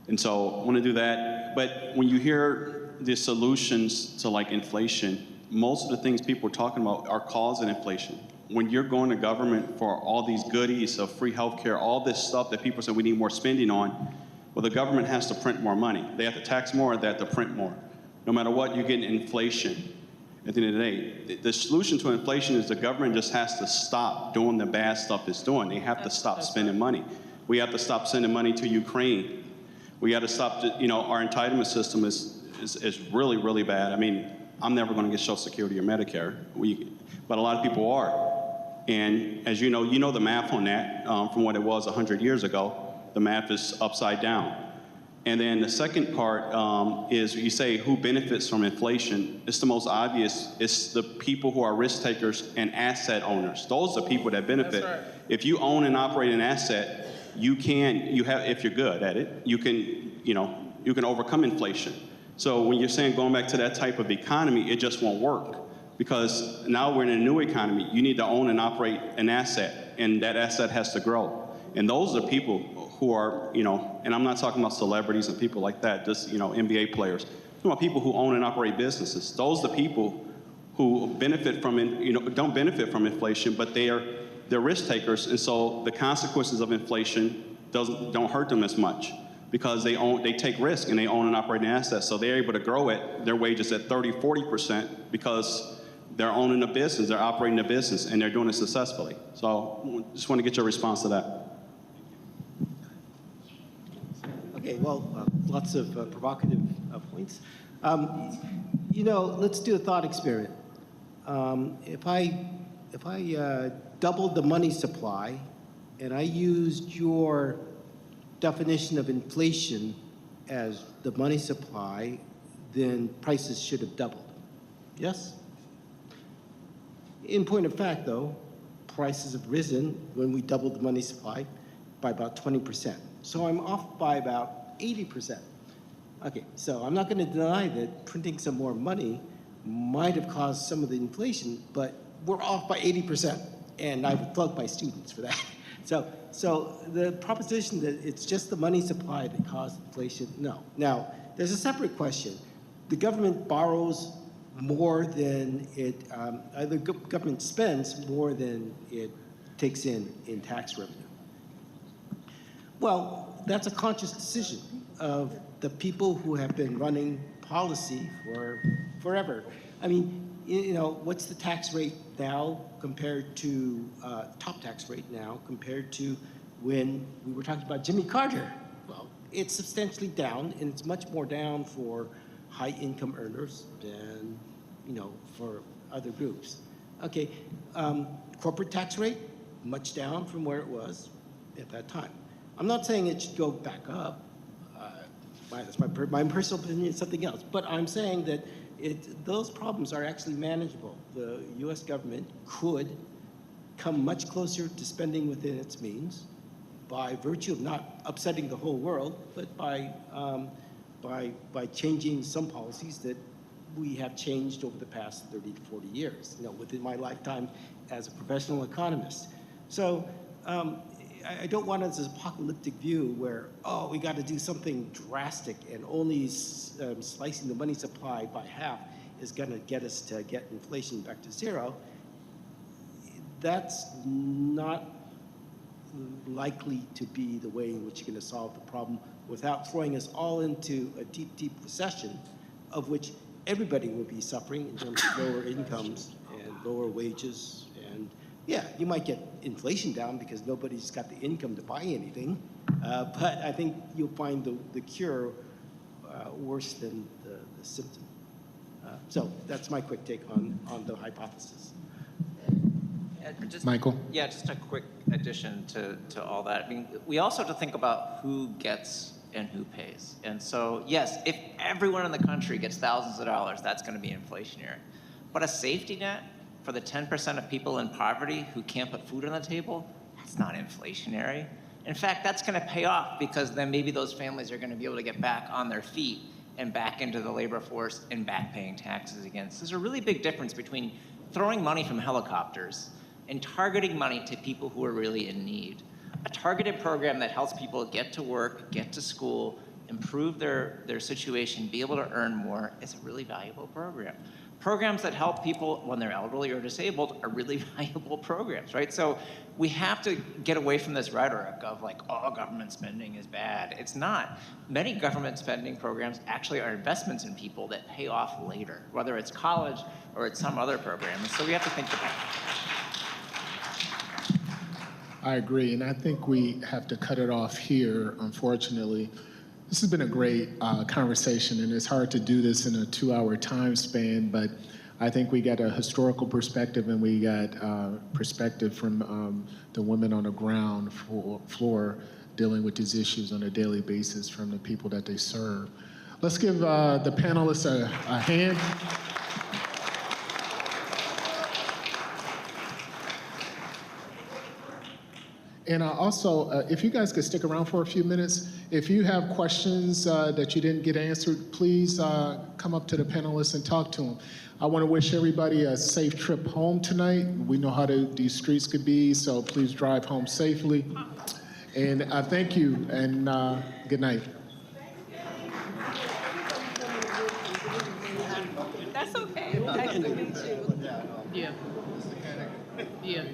And so I want to do that. But when you hear the solutions to like inflation, most of the things people are talking about are causing inflation. When you're going to government for all these goodies of free healthcare, all this stuff that people say we need more spending on, well, the government has to print more money. They have to tax more, they have to print more. No matter what, you're getting inflation. At the end of the day, the solution to inflation is the government just has to stop doing the bad stuff it's doing. They have to stop spending money. We have to stop sending money to Ukraine. We got to stop, you know, our entitlement system is really, really bad. I mean, I'm never going to get Social Security or Medicare, but a lot of people are. And as you know the math on that from what it was 100 years ago. The math is upside down. And then the second part is you say who benefits from inflation. It's the most obvious. It's the people who are risk takers and asset owners. Those are people that benefit. That's right. If you own and operate an asset, if you're good at it, you can overcome inflation. So when you're saying going back to that type of economy, it just won't work, because now we're in a new economy. You need to own and operate an asset, and that asset has to grow. And those are people who are, and I'm not talking about celebrities and people like that, just, NBA players. I'm talking about people who own and operate businesses. Those are the people who benefit from, don't benefit from inflation, but they're risk takers, and so the consequences of inflation don't hurt them as much, because they take risk and they own and operate an asset, so they're able to grow their wages at 30-40% because they're owning a business, they're operating a business, and they're doing it successfully. So just want to get your response to that. Okay, well, lots of provocative points. Let's do a thought experiment. If I doubled the money supply and I used your definition of inflation as the money supply, then prices should have doubled. Yes? In point of fact, though, prices have risen when we doubled the money supply by about 20%. So I'm off by about 80%. Okay, so I'm not going to deny that printing some more money might have caused some of the inflation, but we're off by 80%, and I would plug my students for that. So the proposition that it's just the money supply that caused inflation, no. Now, there's a separate question. The government borrows more than the government spends more than it takes in tax revenue. Well, that's a conscious decision of the people who have been running policy for forever. I mean, what's the tax rate now compared to, top tax rate now compared to when we were talking about Jimmy Carter? Well, it's substantially down, and it's much more down for high-income earners than, for other groups. Okay, corporate tax rate, much down from where it was at that time. I'm not saying it should go back up. That's my personal opinion, it's something else. But I'm saying that those problems are actually manageable. The U.S. government could come much closer to spending within its means by virtue of not upsetting the whole world, but by changing some policies that we have changed over the past 30 to 40 years, within my lifetime as a professional economist. So I don't want this apocalyptic view where, we got to do something drastic and only slicing the money supply by half is going to get us to get inflation back to zero. That's not likely to be the way in which you're going to solve the problem without throwing us all into a deep, deep recession, of which everybody will be suffering in terms of lower incomes and lower wages. And yeah, you might get inflation down because nobody's got the income to buy anything, but I think you'll find the cure worse than the symptom. So that's my quick take on the hypothesis. Michael? Yeah, just a quick addition to all that. I mean, we also have to think about who gets and who pays. And so, yes, if everyone in the country gets thousands of dollars, that's going to be inflationary. But a safety net for the 10% of people in poverty who can't put food on the table, that's not inflationary. In fact, that's going to pay off because then maybe those families are going to be able to get back on their feet and back into the labor force and back paying taxes again. So there's a really big difference between throwing money from helicopters and targeting money to people who are really in need. A targeted program that helps people get to work, get to school, improve their situation, be able to earn more is a really valuable program. Programs that help people when they're elderly or disabled are really valuable programs, right? So we have to get away from this rhetoric of like, government spending is bad. It's not. Many government spending programs actually are investments in people that pay off later, whether it's college or it's some other program. And so we have to think about it. I agree, and I think we have to cut it off here, unfortunately. This has been a great conversation, and it's hard to do this in a 2-hour time span, but I think we got a historical perspective and we got perspective from the women on the ground floor dealing with these issues on a daily basis from the people that they serve. Let's give the panelists a hand. And also, if you guys could stick around for a few minutes, if you have questions that you didn't get answered, please come up to the panelists and talk to them. I want to wish everybody a safe trip home tonight. We know how these streets could be, so please drive home safely. And thank you, and good night. That's okay. Nice to meet you. Yeah. Yeah.